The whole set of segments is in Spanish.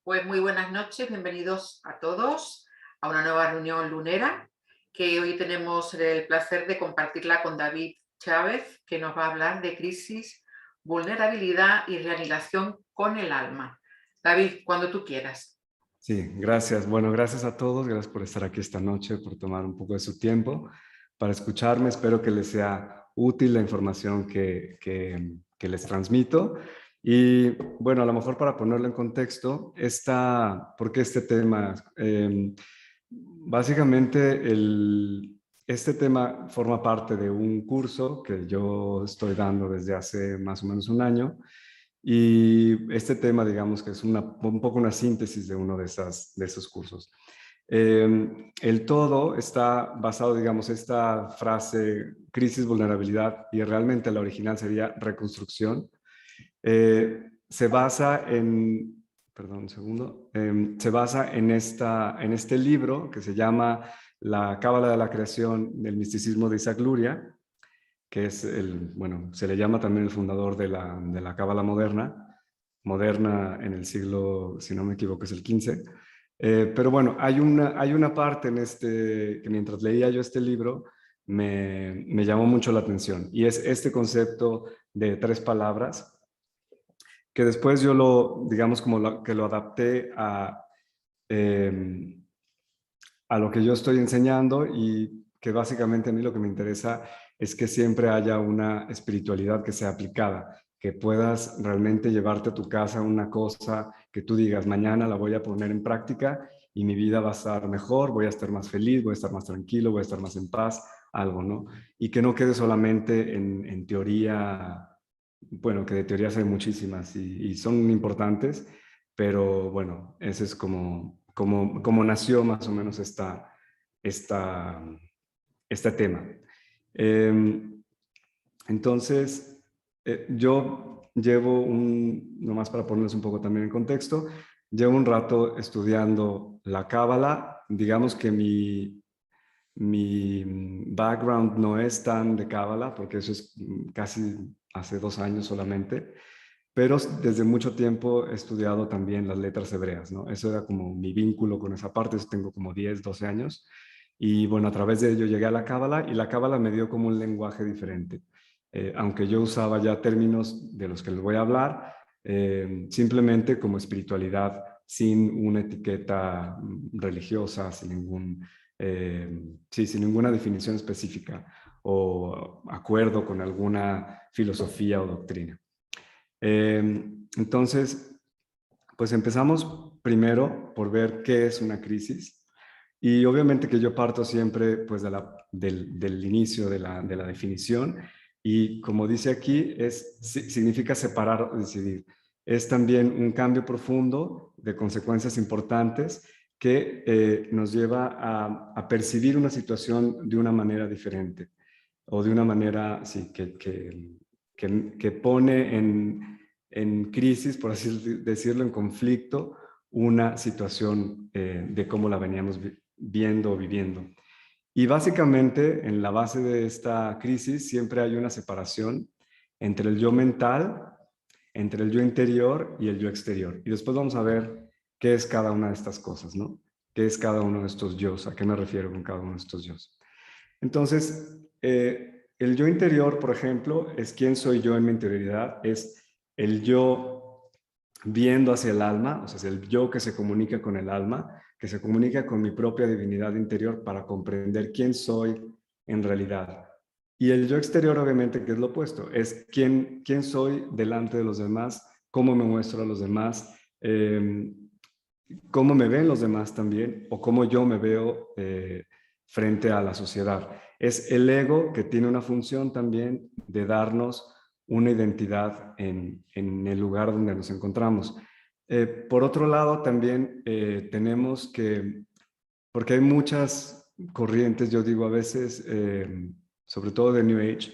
Pues muy buenas noches, bienvenidos a todos a una nueva reunión lunera que hoy tenemos el placer de compartirla con David Chávez, que nos va a hablar de crisis, vulnerabilidad y reanimación con el alma. David, cuando tú quieras. Sí, gracias. Bueno, gracias a todos. Gracias por estar aquí esta noche, por tomar un poco de su tiempo para escucharme. Espero que les sea útil la información que les transmito. Y bueno, a lo mejor para ponerlo en contexto, ¿por qué este tema? Básicamente, este tema forma parte de un curso que yo estoy dando desde hace más o menos un año. Y este tema, digamos que es un poco una síntesis de uno de esos cursos. El todo está basado, digamos, esta frase, crisis, vulnerabilidad, y realmente la original sería reconstrucción. Se basa en, perdón un segundo, se basa en este libro que se llama La Cábala de la Creación del Misticismo de Isaac Luria, que es bueno, se le llama también el fundador de la Cábala moderna en el siglo, si no me equivoco, es el XV. Pero bueno, hay una parte en que mientras leía yo este libro me llamó mucho la atención, y es este concepto de tres palabras que después yo digamos, que lo adapté eh, a lo que yo estoy enseñando, y que básicamente a mí lo que me interesa es que siempre haya una espiritualidad que sea aplicada, que puedas realmente llevarte a tu casa una cosa que tú digas, mañana la voy a poner en práctica y mi vida va a estar mejor, voy a estar más feliz, voy a estar más tranquilo, voy a estar más en paz, algo, ¿no? Y que no quede solamente en teoría, bueno, que de teorías hay muchísimas y son importantes, pero bueno, ese es como nació más o menos esta, este tema. Entonces, yo llevo nomás para ponerles un poco también en contexto, llevo un rato estudiando la Cábala. Digamos que mi background no es tan de Cábala, porque eso es casi hace 2 años solamente, pero desde mucho tiempo he estudiado también las letras hebreas, ¿no? Eso era como mi vínculo con esa parte. Eso tengo como 10, 12 años. Y bueno, a través de ello llegué a la Cábala, y la Cábala me dio como un lenguaje diferente. Aunque yo usaba ya términos de los que les voy a hablar, simplemente como espiritualidad, sin una etiqueta religiosa, sin ninguna definición específica o acuerdo con alguna filosofía o doctrina. Entonces, pues empezamos primero por ver qué es una crisis. Y obviamente que yo parto siempre pues del inicio de la definición, y como dice aquí, significa separar o decidir. Es también un cambio profundo de consecuencias importantes que nos lleva a percibir una situación de una manera diferente, o de una manera, sí, que pone en crisis, por así decirlo, en conflicto, una situación de cómo la veníamos viendo o viviendo. Y básicamente, en la base de esta crisis siempre hay una separación entre el yo mental, entre el yo interior y el yo exterior. Y después vamos a ver qué es cada una de estas cosas, ¿no? ¿Qué es cada uno de estos yos? ¿A qué me refiero con cada uno de estos yos? Entonces, el yo interior, por ejemplo, es quién soy yo en mi interioridad, es el yo viendo hacia el alma, o sea, es el yo que se comunica con el alma, que se comunica con mi propia divinidad interior para comprender quién soy en realidad. Y el yo exterior, obviamente, que es lo opuesto, es quién soy delante de los demás, cómo me muestro a los demás, cómo me ven los demás también, o cómo yo me veo frente a la sociedad. Es el ego, que tiene una función también de darnos una identidad en el lugar donde nos encontramos. Por otro lado, también tenemos porque hay muchas corrientes, yo digo a veces, sobre todo de New Age,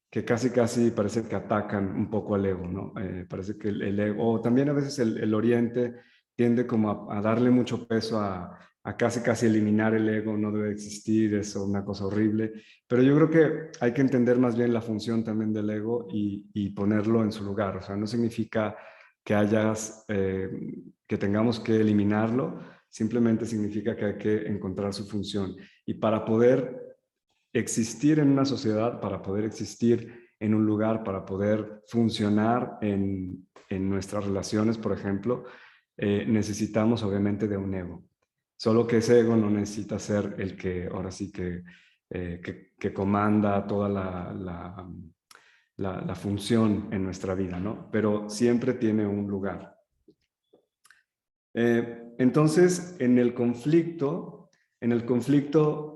que casi parece que atacan un poco al ego, ¿no? Parece que el ego, o también a veces el Oriente tiende como a darle mucho peso a casi eliminar el ego, no debe existir, es una cosa horrible. Pero yo creo que hay que entender más bien la función también del ego y ponerlo en su lugar. O sea, no significa que tengamos que eliminarlo, simplemente significa que hay que encontrar su función. Y para poder existir en una sociedad, para poder existir en un lugar, para poder funcionar en nuestras relaciones, por ejemplo, necesitamos obviamente de un ego. Solo que ese ego no necesita ser el que ahora sí que comanda toda la función en nuestra vida, ¿no? Pero siempre tiene un lugar. Entonces, en el conflicto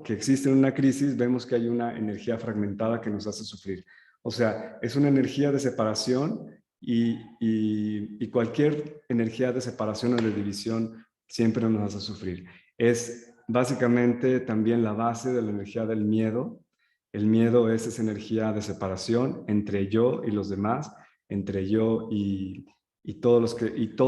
que existe en una crisis, vemos que hay una energía fragmentada que nos hace sufrir. O sea, es una energía de separación y cualquier energía de separación o de división siempre nos hace sufrir. Es básicamente también la base de la energía del miedo. El miedo es esa energía de separación entre yo y los demás, entre yo y todo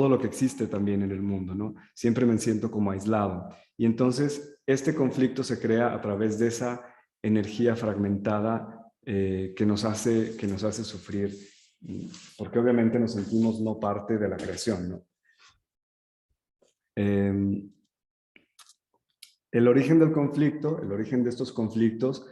lo que existe también en el mundo, ¿no? Siempre me siento como aislado. Y entonces este conflicto se crea a través de esa energía fragmentada que nos hace sufrir, porque obviamente nos sentimos no parte de la creación, ¿no? El origen del conflicto, el origen de estos conflictos,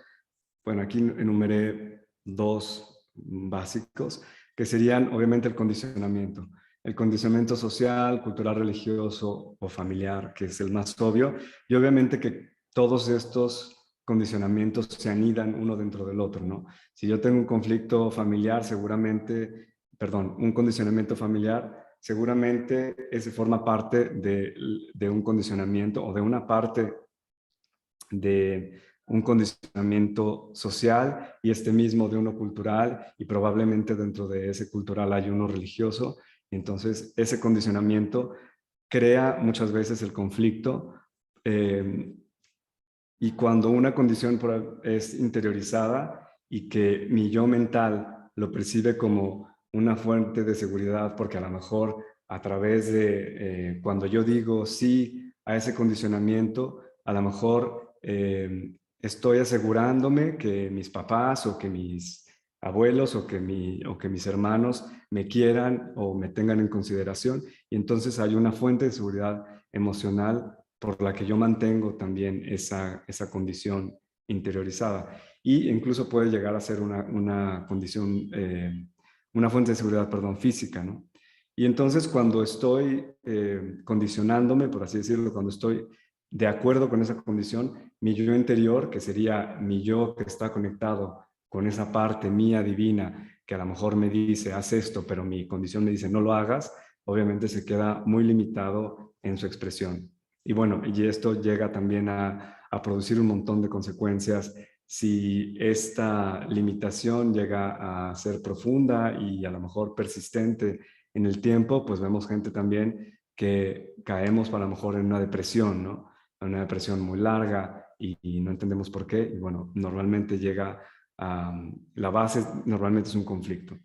bueno, aquí enumeré dos básicos, que serían obviamente el condicionamiento. El condicionamiento social, cultural, religioso o familiar, que es el más obvio, y obviamente que todos estos condicionamientos se anidan uno dentro del otro, ¿no? Si yo tengo un conflicto familiar, un condicionamiento familiar, seguramente ese forma parte de un condicionamiento o de una parte de un condicionamiento social y este mismo de uno cultural y probablemente dentro de ese cultural hay uno religioso. Entonces ese condicionamiento crea muchas veces el conflicto y cuando una condición es interiorizada y que mi yo mental lo percibe como una fuente de seguridad porque a lo mejor a través de cuando yo digo sí a ese condicionamiento, a lo mejor estoy asegurándome que mis papás o que mis abuelos o que mis hermanos me quieran o me tengan en consideración y entonces hay una fuente de seguridad emocional por la que yo mantengo también esa condición interiorizada. Y incluso puede llegar a ser una condición, una fuente de seguridad, perdón, física, ¿no? Y entonces cuando estoy condicionándome, por así decirlo, cuando estoy de acuerdo con esa condición, mi yo interior, que sería mi yo que está conectado con esa parte mía divina, que a lo mejor me dice, haz esto, pero mi condición me dice, no lo hagas, obviamente se queda muy limitado en su expresión. Y bueno, y esto llega también a producir un montón de consecuencias. Si esta limitación llega a ser profunda y a lo mejor persistente en el tiempo, pues vemos gente también que caemos a lo mejor en una depresión, ¿no? Una depresión muy larga y no entendemos por qué. Y bueno, normalmente llega a... La base normalmente es un conflicto.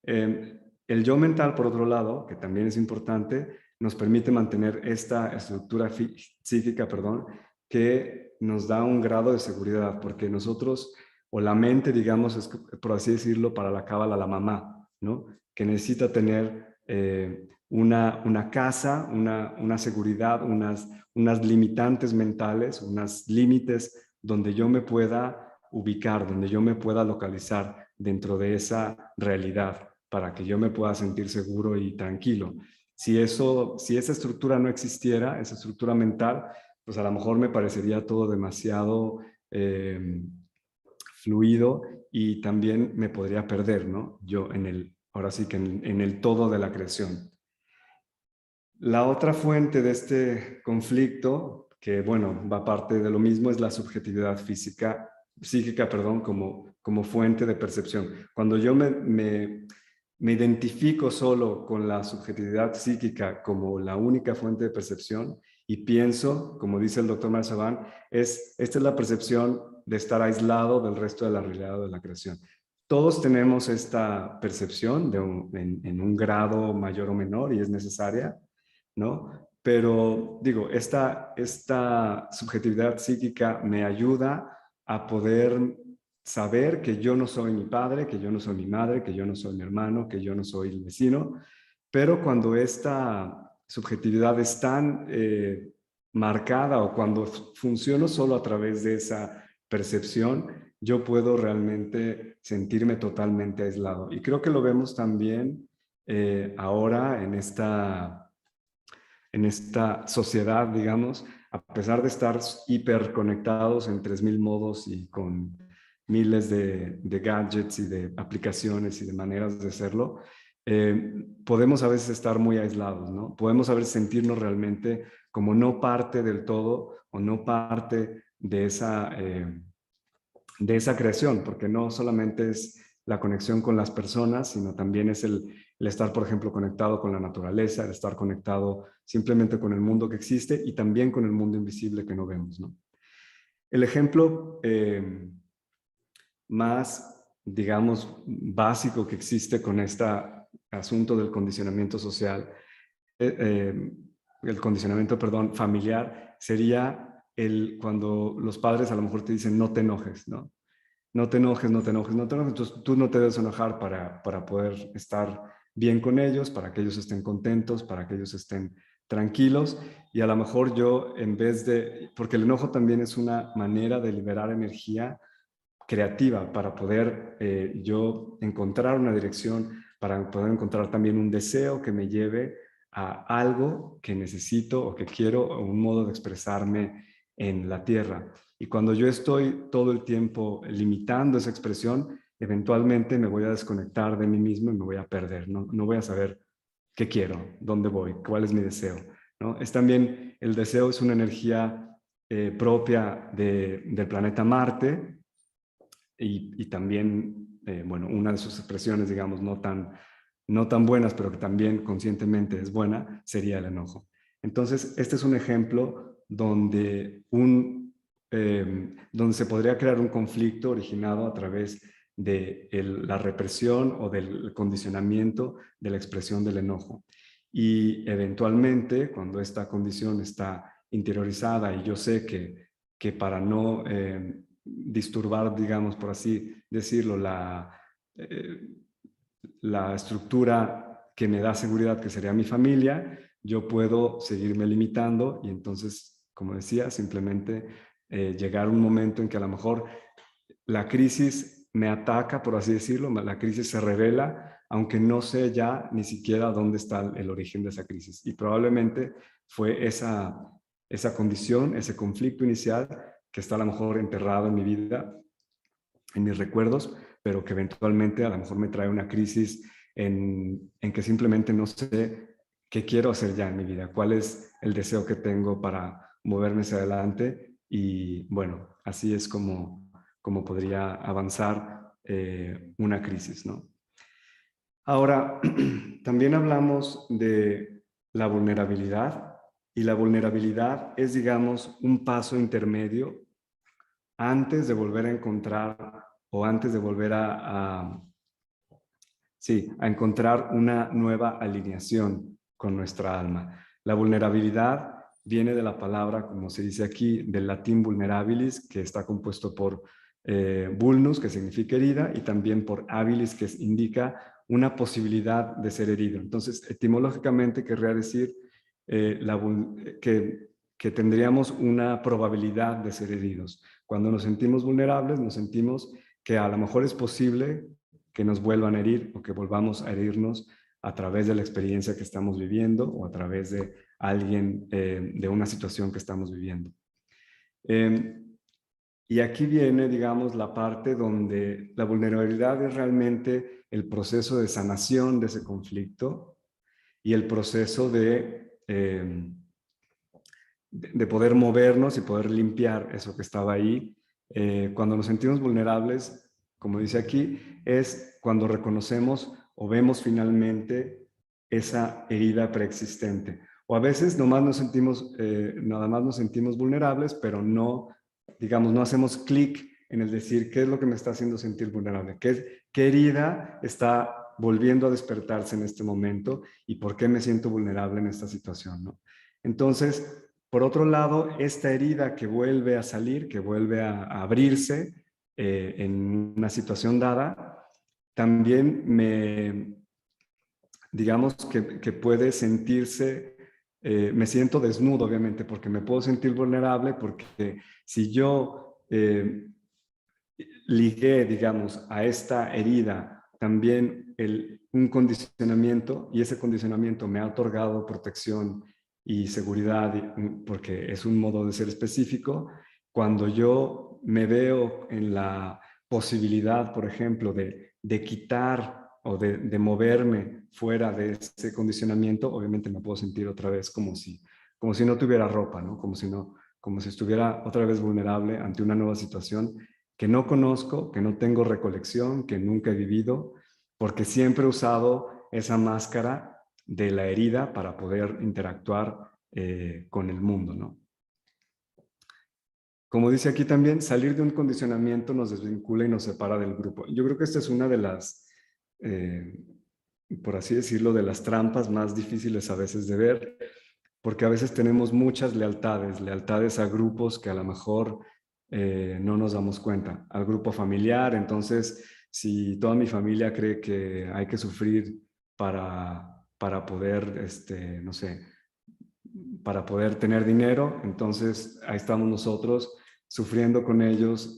El yo mental, por otro lado, que también es importante, nos permite mantener esta estructura psíquica, que nos da un grado de seguridad, porque nosotros, o la mente, digamos, es, por así decirlo, para la cábala, la mamá, ¿no? Que necesita tener una casa, una seguridad, unas limitantes mentales, unos límites donde yo me pueda ubicar, donde yo me pueda localizar dentro de esa realidad para que yo me pueda sentir seguro y tranquilo. Si esa estructura no existiera, esa estructura mental, pues a lo mejor me parecería todo demasiado fluido y también me podría perder, ¿no? Yo ahora sí que en el todo de la creación. La otra fuente de este conflicto, que bueno, va parte de lo mismo, es la subjetividad psíquica, como fuente de percepción. Cuando yo me identifico solo con la subjetividad psíquica como la única fuente de percepción y pienso, como dice el doctor Marzavan, esta es la percepción de estar aislado del resto de la realidad de la creación. Todos tenemos esta percepción en un grado mayor o menor y es necesaria, ¿no? Pero digo, esta subjetividad psíquica me ayuda a poder saber que yo no soy mi padre, que yo no soy mi madre, que yo no soy mi hermano, que yo no soy el vecino, Pero cuando esta subjetividad es tan marcada o cuando funciono solo a través de esa percepción, yo puedo realmente sentirme totalmente aislado. Y creo que lo vemos también ahora en esta sociedad, digamos, a pesar de estar hiperconectados en 3000 modos y con miles de gadgets y de aplicaciones y de maneras de hacerlo, podemos a veces estar muy aislados, ¿no? Podemos a veces sentirnos realmente como no parte del todo o no parte de esa creación, porque no solamente es la conexión con las personas, sino también es el estar, por ejemplo, conectado con la naturaleza, el estar conectado simplemente con el mundo que existe y también con el mundo invisible que no vemos, ¿no? El ejemplo más, digamos, básico que existe con este asunto del condicionamiento social, el condicionamiento, perdón, familiar, sería cuando los padres a lo mejor te dicen no te enojes, ¿no? No te enojes, no te enojes, no te enojes. Entonces tú no te debes enojar para poder estar bien con ellos, para que ellos estén contentos, para que ellos estén tranquilos. Y a lo mejor yo, en vez de, porque el enojo también es una manera de liberar energía creativa para poder yo encontrar una dirección, para poder encontrar también un deseo que me lleve a algo que necesito o que quiero, o un modo de expresarme en la tierra. Y cuando yo estoy todo el tiempo limitando esa expresión, eventualmente me voy a desconectar de mí mismo y me voy a perder, no voy a saber qué quiero, dónde voy, cuál es mi deseo, ¿no? Es también, el deseo es una energía propia del planeta Marte, y también, bueno, una de sus expresiones, digamos, no tan buenas, pero que también conscientemente es buena, sería el enojo. Entonces, este es un ejemplo donde se podría crear un conflicto originado a través de la represión o del condicionamiento de la expresión del enojo. Y eventualmente, cuando esta condición está interiorizada y yo sé que para no disturbar, digamos, por así decirlo, eh, la estructura que me da seguridad, que sería mi familia, yo puedo seguirme limitando y entonces, como decía, simplemente llegar a un momento en que a lo mejor la crisis me ataca, por así decirlo, la crisis se revela, aunque no sé ya ni siquiera dónde está el origen de esa crisis. Y probablemente fue esa condición, ese conflicto inicial que está a lo mejor enterrado en mi vida, en mis recuerdos, pero que eventualmente a lo mejor me trae una crisis en que simplemente no sé qué quiero hacer ya en mi vida, cuál es el deseo que tengo para moverme hacia adelante. Y bueno, así es como podría avanzar una crisis, ¿no? Ahora, también hablamos de la vulnerabilidad, y la vulnerabilidad es, digamos, un paso intermedio antes de volver a encontrar o antes de volver a encontrar una nueva alineación con nuestra alma. La vulnerabilidad viene de la palabra, como se dice aquí, del latín vulnerabilis, que está compuesto por vulnus, que significa herida, y también por habilis, que indica una posibilidad de ser herido. Entonces, etimológicamente querría decir que tendríamos una probabilidad de ser heridos. Cuando nos sentimos vulnerables, nos sentimos que a lo mejor es posible que nos vuelvan a herir o que volvamos a herirnos a través de la experiencia que estamos viviendo o a través de alguien, de una situación que estamos viviendo. Y aquí viene, digamos, la parte donde la vulnerabilidad es realmente el proceso de sanación de ese conflicto y el proceso de poder movernos y poder limpiar eso que estaba ahí. Cuando nos sentimos vulnerables, como dice aquí, es cuando reconocemos o vemos finalmente esa herida preexistente. O a veces nada más nos sentimos vulnerables, pero no, digamos, no hacemos clic en el decir qué es lo que me está haciendo sentir vulnerable, qué herida está volviendo a despertarse en este momento y por qué me siento vulnerable en esta situación, ¿no? Entonces, por otro lado, esta herida que vuelve a salir, que vuelve a abrirse en una situación dada, también digamos que puede sentirse, me siento desnudo, obviamente, porque me puedo sentir vulnerable, porque si yo ligué, digamos, a esta herida también un condicionamiento, y ese condicionamiento me ha otorgado protección y seguridad, porque es un modo de ser específico. Cuando yo me veo en la posibilidad, por ejemplo, de quitar o de moverme fuera de ese condicionamiento, obviamente me puedo sentir otra vez como si no tuviera ropa, ¿no? Como si estuviera otra vez vulnerable ante una nueva situación que no conozco, que no tengo recolección, que nunca he vivido, porque siempre he usado esa máscara de la herida para poder interactuar con el mundo, ¿no? Como dice aquí también, salir de un condicionamiento nos desvincula y nos separa del grupo. Yo creo que esta es una de las, por así decirlo, de las trampas más difíciles a veces de ver, porque a veces tenemos muchas lealtades a grupos que a lo mejor no nos damos cuenta. Al grupo familiar, entonces, si toda mi familia cree que hay que sufrir para poder, no sé, para poder tener dinero, entonces ahí estamos nosotros sufriendo con ellos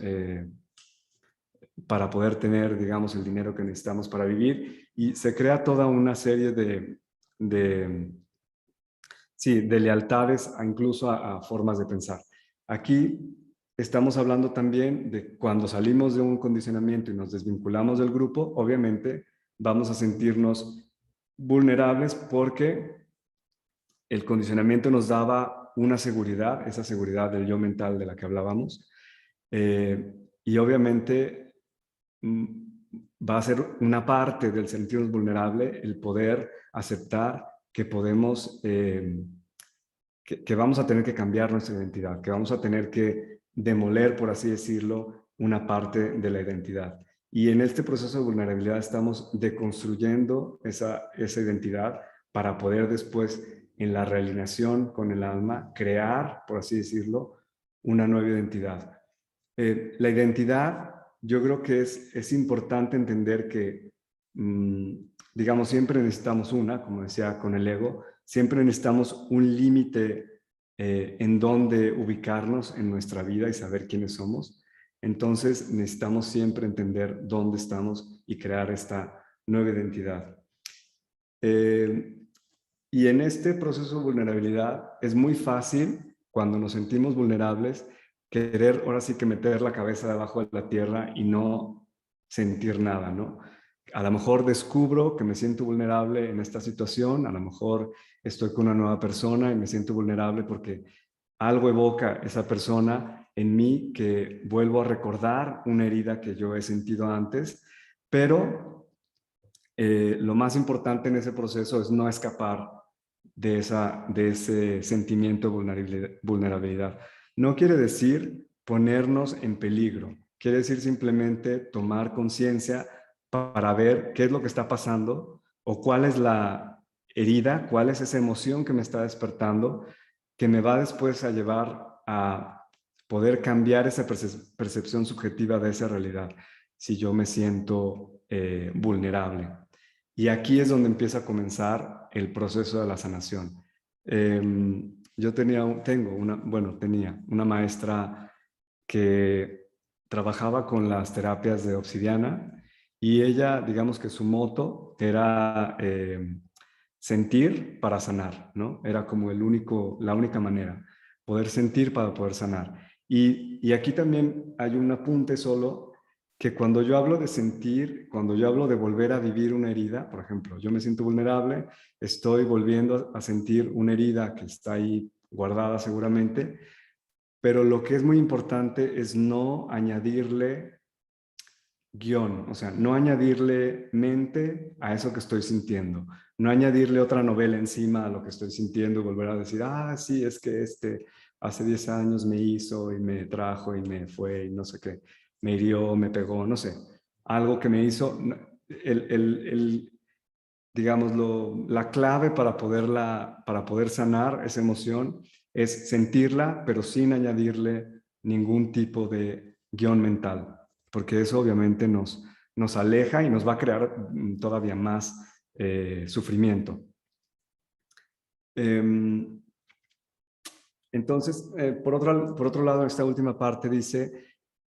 para poder tener, digamos, el dinero que necesitamos para vivir, y se crea toda una serie de sí, de lealtades incluso a formas de pensar. Aquí estamos hablando también de cuando salimos de un condicionamiento y nos desvinculamos del grupo, obviamente vamos a sentirnos vulnerables porque el condicionamiento nos daba una seguridad, esa seguridad del yo mental de la que hablábamos, y obviamente va a ser una parte del sentirnos vulnerable el poder aceptar que podemos, que vamos a tener que cambiar nuestra identidad, que vamos a tener que demoler, por así decirlo, una parte de la identidad. Y en este proceso de vulnerabilidad estamos deconstruyendo esa identidad para poder después, en la realineación con el alma, crear, por así decirlo, una nueva identidad. La identidad, yo creo que es importante entender que, digamos, siempre necesitamos como decía con el ego, siempre necesitamos un límite en donde ubicarnos en nuestra vida y saber quiénes somos. Entonces necesitamos siempre entender dónde estamos y crear esta nueva identidad. Y en este proceso de vulnerabilidad es muy fácil, cuando nos sentimos vulnerables, querer ahora sí que meter la cabeza debajo de la tierra y no sentir nada, ¿no? A lo mejor descubro que me siento vulnerable en esta situación, a lo mejor estoy con una nueva persona y me siento vulnerable porque algo evoca esa persona en mí, que vuelvo a recordar una herida que yo he sentido antes, pero lo más importante en ese proceso es no escapar de ese sentimiento de vulnerabilidad. No quiere decir ponernos en peligro, quiere decir simplemente tomar conciencia para ver qué es lo que está pasando o cuál es la herida, cuál es esa emoción que me está despertando, que me va después a llevar a poder cambiar esa percepción subjetiva de esa realidad si yo me siento vulnerable. Y aquí es donde empieza a comenzar el proceso de la sanación. Yo tenía una maestra que trabajaba con las terapias de obsidiana, y ella, digamos que su moto era sentir para sanar, ¿no? Era como la única manera, poder sentir para poder sanar. Y aquí también hay un apunte solo, que cuando yo hablo de sentir, cuando yo hablo de volver a vivir una herida, por ejemplo, yo me siento vulnerable, estoy volviendo a sentir una herida que está ahí guardada seguramente, pero lo que es muy importante es no añadirle guión, o sea, no añadirle mente a eso que estoy sintiendo, no añadirle otra novela encima a lo que estoy sintiendo y volver a decir, sí, es que hace 10 años me hizo y me trajo y me fue y no sé qué, me hirió, me pegó, no sé, algo que me hizo, digamos, la clave para poder sanar esa emoción es sentirla, pero sin añadirle ningún tipo de guión mental, porque eso obviamente nos aleja y nos va a crear todavía más sufrimiento. Entonces, por otro lado, esta última parte dice,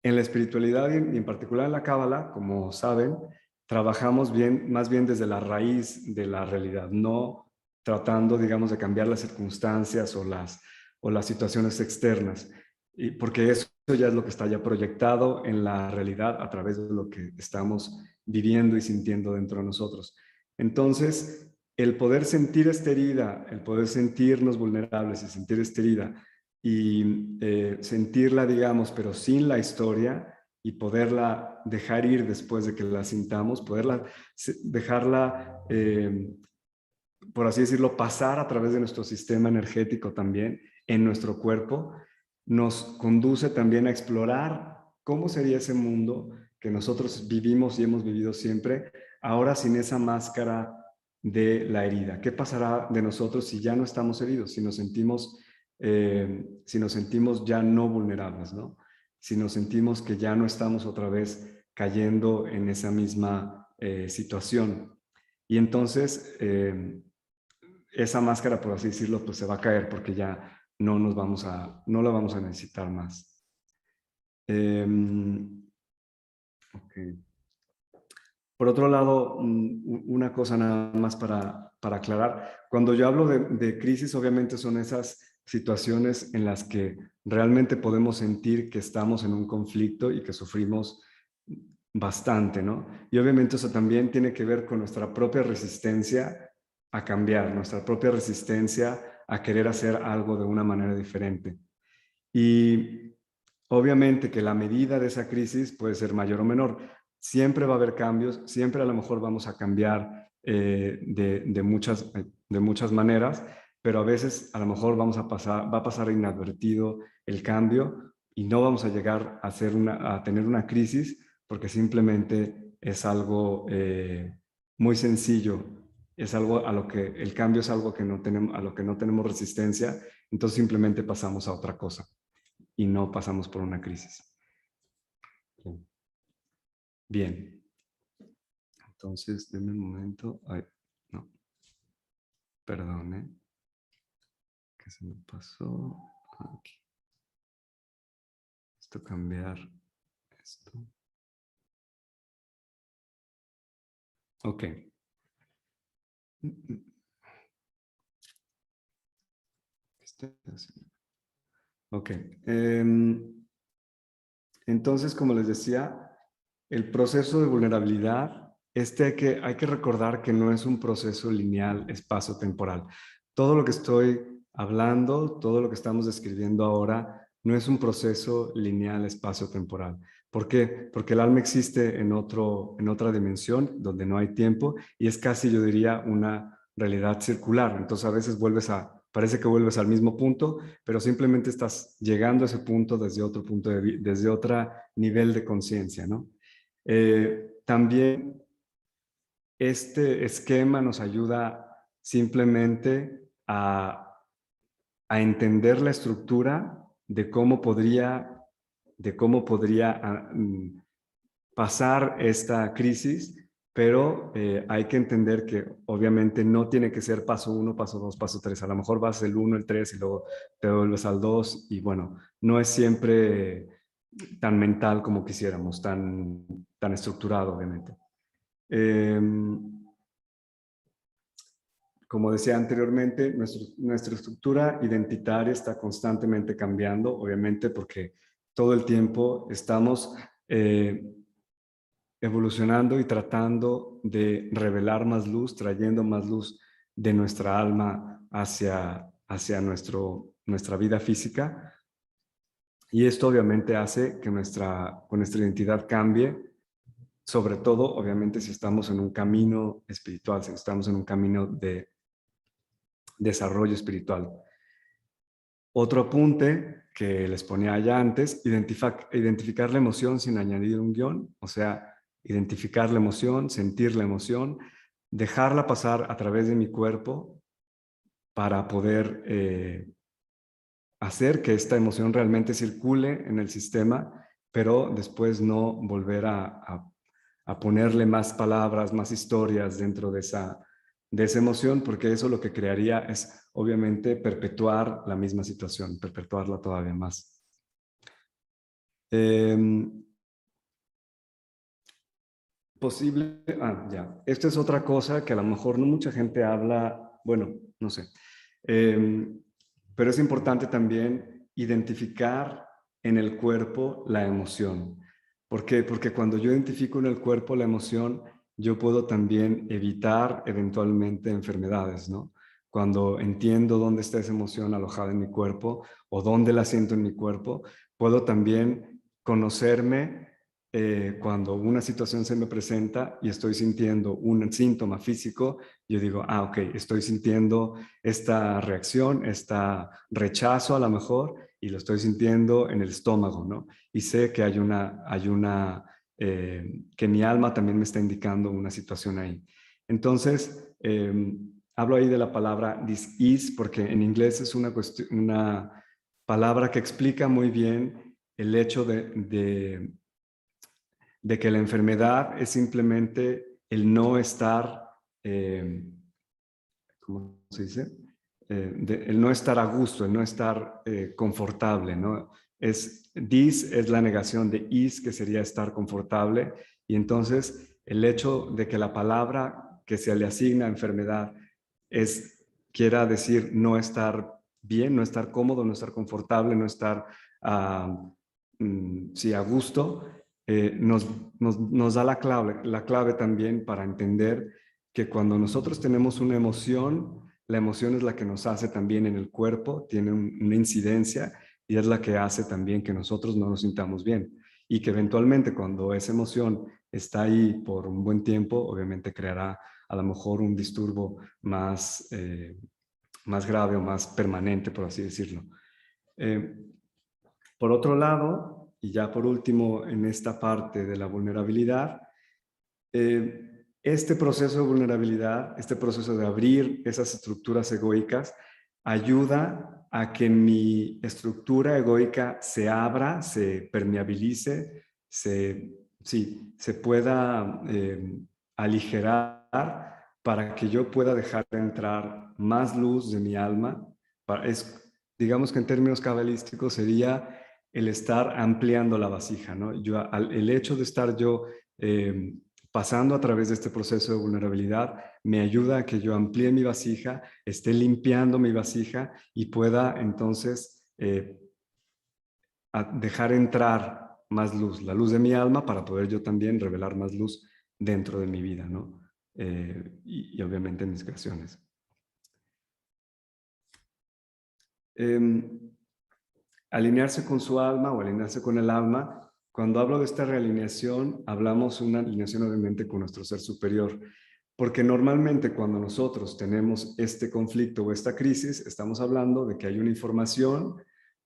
en la espiritualidad y en particular en la Cábala, como saben, trabajamos más bien desde la raíz de la realidad, no tratando, digamos, de cambiar las circunstancias o las situaciones externas, porque eso ya es lo que está ya proyectado en la realidad a través de lo que estamos viviendo y sintiendo dentro de nosotros. Entonces, el poder sentir esta herida, el poder sentirnos vulnerables y sentir esta herida y sentirla, digamos, pero sin la historia y poderla dejar ir después de que la sintamos, dejarla, por así decirlo, pasar a través de nuestro sistema energético también, en nuestro cuerpo, nos conduce también a explorar cómo sería ese mundo que nosotros vivimos y hemos vivido siempre, ahora sin esa máscara de la herida. ¿Qué pasará de nosotros si ya no estamos heridos, si nos sentimos ya no vulnerables, ¿no? Si nos sentimos que ya no estamos otra vez cayendo en esa misma situación? Y entonces esa máscara, por así decirlo, pues se va a caer porque ya no la vamos a necesitar más. Okay. Por otro lado, una cosa nada más para aclarar. Cuando yo hablo de crisis, obviamente son esas situaciones en las que realmente podemos sentir que estamos en un conflicto y que sufrimos bastante, ¿no? Y obviamente eso también tiene que ver con nuestra propia resistencia a cambiar, nuestra propia resistencia a querer hacer algo de una manera diferente. Y obviamente que la medida de esa crisis puede ser mayor o menor. Siempre va a haber cambios, siempre a lo mejor vamos a cambiar de muchas maneras, pero a veces a lo mejor va a pasar inadvertido el cambio y no vamos a llegar a tener una crisis porque simplemente es algo muy sencillo, es algo a lo que el cambio es algo a lo que no tenemos resistencia, entonces simplemente pasamos a otra cosa y no pasamos por una crisis. Bien. Entonces, denme un momento. Ay, no. Perdone. ¿Qué se me pasó? Aquí. Esto cambiar. Esto. Ok. Ok. Entonces, como les decía, el proceso de vulnerabilidad, hay que recordar que no es un proceso lineal espacio-temporal. Todo lo que estoy hablando, todo lo que estamos describiendo ahora, no es un proceso lineal espacio-temporal. ¿Por qué? Porque el alma existe en otra dimensión donde no hay tiempo y es casi, yo diría, una realidad circular. Entonces a veces parece que vuelves al mismo punto, pero simplemente estás llegando a ese punto desde otro punto de vista, desde otro nivel de conciencia, ¿no? También este esquema nos ayuda simplemente a entender la estructura de cómo podría pasar esta crisis, pero hay que entender que obviamente no tiene que ser paso 1, paso 2, paso 3. A lo mejor vas el 1, el 3 y luego te vuelves al 2 y bueno, no es siempre tan mental como quisiéramos, tan estructurado, obviamente. Como decía anteriormente, nuestra estructura identitaria está constantemente cambiando, obviamente porque todo el tiempo estamos evolucionando y tratando de revelar más luz, trayendo más luz de nuestra alma hacia nuestra vida física. Y esto obviamente hace que nuestra identidad cambie, sobre todo, obviamente, si estamos en un camino espiritual, si estamos en un camino de desarrollo espiritual. Otro apunte que les ponía allá antes, identificar la emoción sin añadir un guión, o sea, identificar la emoción, sentir la emoción, dejarla pasar a través de mi cuerpo para poder hacer que esta emoción realmente circule en el sistema, pero después no volver a ponerle más palabras, más historias dentro de de esa emoción, porque eso lo que crearía es obviamente perpetuar la misma situación, perpetuarla todavía más. Posible, ya, esta es otra cosa que a lo mejor no mucha gente habla, bueno, no sé, pero es importante también identificar en el cuerpo la emoción. ¿Por qué? Porque cuando yo identifico en el cuerpo la emoción, yo puedo también evitar eventualmente enfermedades, ¿no? Cuando entiendo dónde está esa emoción alojada en mi cuerpo o dónde la siento en mi cuerpo, puedo también conocerme cuando una situación se me presenta y estoy sintiendo un síntoma físico, yo digo, ok, estoy sintiendo esta reacción, este rechazo a lo mejor, y lo estoy sintiendo en el estómago, ¿no? Y sé que que mi alma también me está indicando una situación ahí. Entonces, hablo ahí de la palabra dis-ease porque en inglés es una palabra que explica muy bien el hecho de que la enfermedad es simplemente el no estar, ¿cómo se dice? El no estar a gusto, el no estar confortable, ¿no? Dis es la negación de is, que sería estar confortable, y entonces el hecho de que la palabra que se le asigna a enfermedad quiera decir no estar bien, no estar cómodo, no estar confortable, no estar sí, a gusto, nos da la clave también para entender que cuando nosotros tenemos una emoción, la emoción es la que nos hace también en el cuerpo, tiene una incidencia y es la que hace también que nosotros no nos sintamos bien. Y que eventualmente cuando esa emoción está ahí por un buen tiempo, obviamente creará a lo mejor un disturbo más grave o más permanente, por así decirlo. Por otro lado, y ya por último en esta parte de la vulnerabilidad, este proceso de vulnerabilidad, este proceso de abrir esas estructuras egoicas, ayuda a que mi estructura egoica se abra, se permeabilice, se pueda aligerar para que yo pueda dejar entrar más luz de mi alma. Digamos que en términos cabalísticos sería el estar ampliando la vasija, ¿no? El hecho de estar yo pasando a través de este proceso de vulnerabilidad me ayuda a que yo amplíe mi vasija, esté limpiando mi vasija y pueda entonces dejar entrar más luz, la luz de mi alma, para poder yo también revelar más luz dentro de mi vida, ¿no? Y obviamente en mis creaciones. Alinearse con su alma o alinearse con el alma. Cuando hablo de esta realineación, hablamos una alineación obviamente con nuestro ser superior, porque normalmente cuando nosotros tenemos este conflicto o esta crisis, estamos hablando de que hay una información,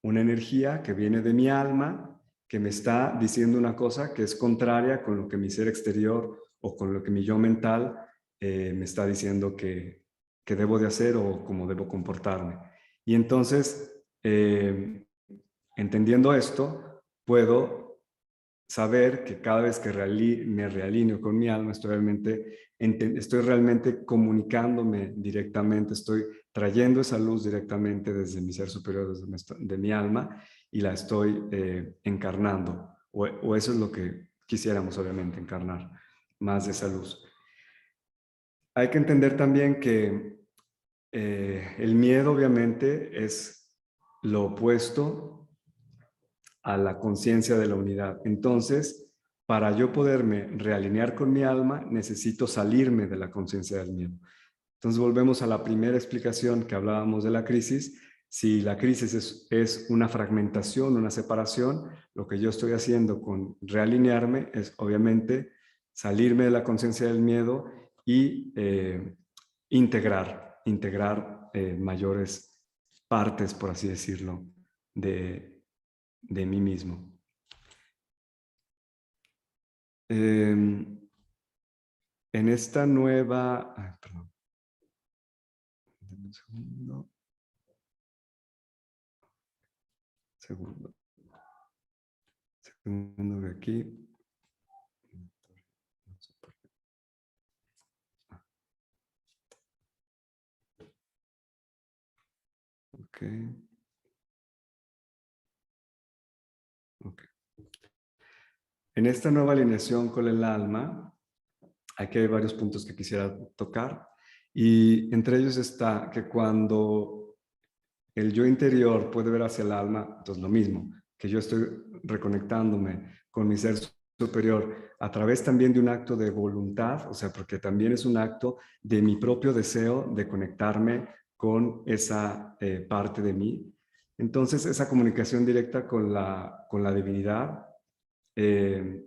una energía que viene de mi alma, que me está diciendo una cosa que es contraria con lo que mi ser exterior o con lo que mi yo mental me está diciendo que debo de hacer o cómo debo comportarme. Y entonces, entendiendo esto, puedo saber que cada vez que me realineo con mi alma, estoy realmente comunicándome directamente, estoy trayendo esa luz directamente desde mi ser superior, de mi alma, y la estoy encarnando. O eso es lo que quisiéramos, obviamente, encarnar, más de esa luz. Hay que entender también que el miedo, obviamente, es lo opuesto a la conciencia de la unidad. Entonces, para yo poderme realinear con mi alma, necesito salirme de la conciencia del miedo. Entonces, volvemos a la primera explicación que hablábamos de la crisis. Si la crisis es una fragmentación, una separación, lo que yo estoy haciendo con realinearme es, obviamente, salirme de la conciencia del miedo y integrar mayores partes, por así decirlo, de mí mismo. En esta nueva... perdón. Un segundo. Segundo de aquí. Ok. Ok. En esta nueva alineación con el alma, aquí hay varios puntos que quisiera tocar. Y entre ellos está que cuando el yo interior puede ver hacia el alma, entonces lo mismo, que yo estoy reconectándome con mi ser superior a través también de un acto de voluntad, o sea, porque también es un acto de mi propio deseo de conectarme con esa parte de mí. Entonces, esa comunicación directa con la divinidad eh,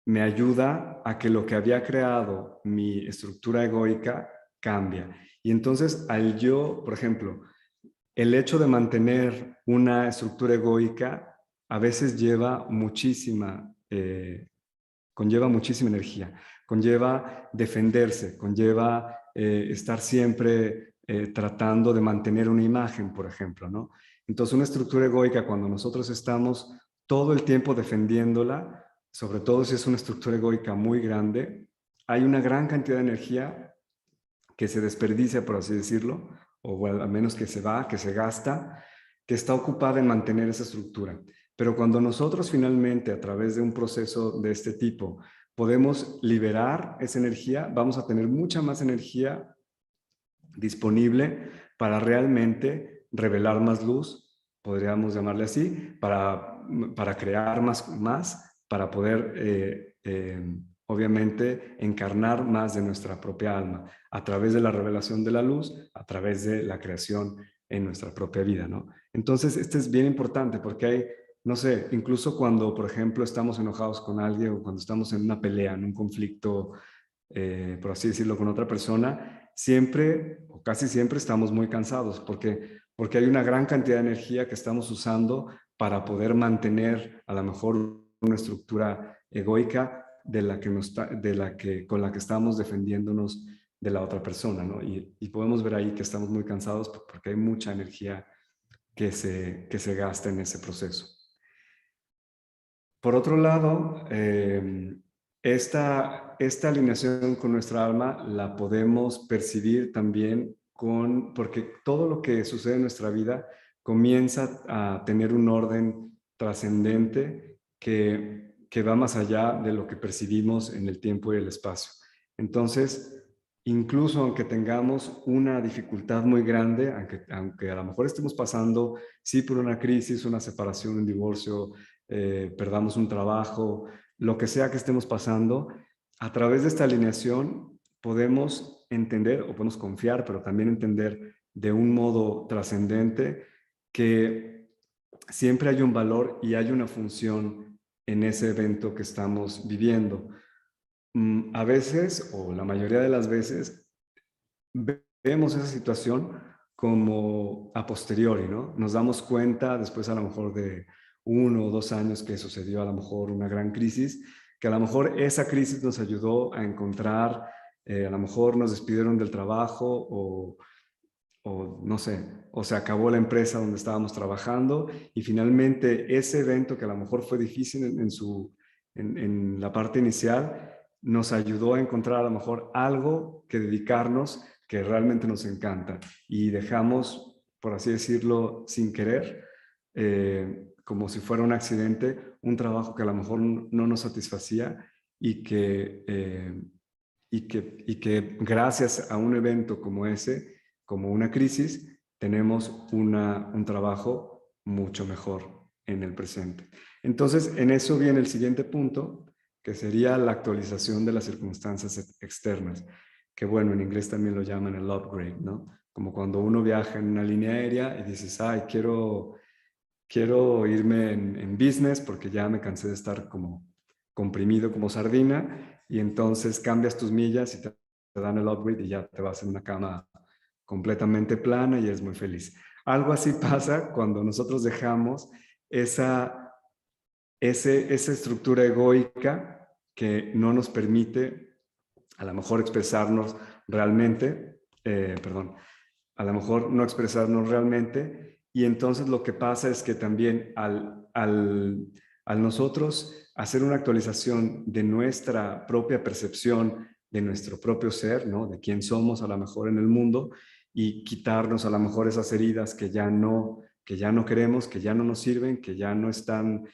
me ayuda a que lo que había creado mi estructura egoica cambia. Y entonces al yo, por ejemplo, el hecho de mantener una estructura egoica a veces conlleva muchísima energía, conlleva defenderse, conlleva estar siempre tratando de mantener una imagen, por ejemplo, ¿no? Entonces, una estructura egoica, cuando nosotros estamos todo el tiempo defendiéndola, sobre todo si es una estructura egoica muy grande, hay una gran cantidad de energía que se desperdicia, por así decirlo, o bueno, al menos que se va, que se gasta, que está ocupada en mantener esa estructura. Pero cuando nosotros finalmente, a través de un proceso de este tipo, podemos liberar esa energía, vamos a tener mucha más energía disponible para realmente revelar más luz, podríamos llamarle así, para crear más para poder, obviamente, encarnar más de nuestra propia alma a través de la revelación de la luz, a través de la creación en nuestra propia vida, ¿no? Entonces, este es bien importante porque hay, no sé, incluso cuando, por ejemplo, estamos enojados con alguien o cuando estamos en una pelea, en un conflicto, por así decirlo, con otra persona, siempre o casi siempre estamos muy cansados porque hay una gran cantidad de energía que estamos usando para poder mantener a lo mejor una estructura egoica con la que estamos defendiéndonos de la otra persona, ¿no? Y podemos ver ahí que estamos muy cansados porque hay mucha energía que se gasta en ese proceso. Por otro lado, esta alineación con nuestra alma la podemos percibir también porque todo lo que sucede en nuestra vida comienza a tener un orden trascendente que va más allá de lo que percibimos en el tiempo y el espacio. Entonces, incluso aunque tengamos una dificultad muy grande, aunque a lo mejor estemos pasando, sí, por una crisis, una separación, un divorcio, perdamos un trabajo, lo que sea que estemos pasando, a través de esta alineación podemos entender o podemos confiar, pero también entender de un modo trascendente que siempre hay un valor y hay una función en ese evento que estamos viviendo. A veces, o la mayoría de las veces, vemos esa situación como a posteriori, ¿no? Nos damos cuenta después a lo mejor de 1 o 2 años que sucedió a lo mejor una gran crisis, que a lo mejor esa crisis nos ayudó a encontrar, a lo mejor nos despidieron del trabajo o no sé, o se acabó la empresa donde estábamos trabajando y finalmente ese evento que a lo mejor fue difícil en la parte inicial, nos ayudó a encontrar a lo mejor algo que dedicarnos que realmente nos encanta y dejamos, por así decirlo, sin querer, como si fuera un accidente, un trabajo que a lo mejor no nos satisfacía y que gracias a un evento como ese, como una crisis, tenemos un trabajo mucho mejor en el presente. Entonces, en eso viene el siguiente punto, que sería la actualización de las circunstancias externas, que bueno, en inglés también lo llaman el upgrade, ¿no? Como cuando uno viaja en una línea aérea y dices, ay, quiero irme en business porque ya me cansé de estar como comprimido como sardina y entonces cambias tus millas y te dan el upgrade y ya te vas en una cama completamente plana y eres muy feliz. Algo así pasa cuando nosotros dejamos esa estructura egoica que no nos permite a lo mejor expresarnos realmente, a lo mejor no expresarnos realmente y entonces lo que pasa es que también al nosotros hacer una actualización de nuestra propia percepción, de nuestro propio ser, ¿no? De quién somos a lo mejor en el mundo, y quitarnos a lo mejor esas heridas que ya no queremos, que ya no nos sirven, eh, que ya no están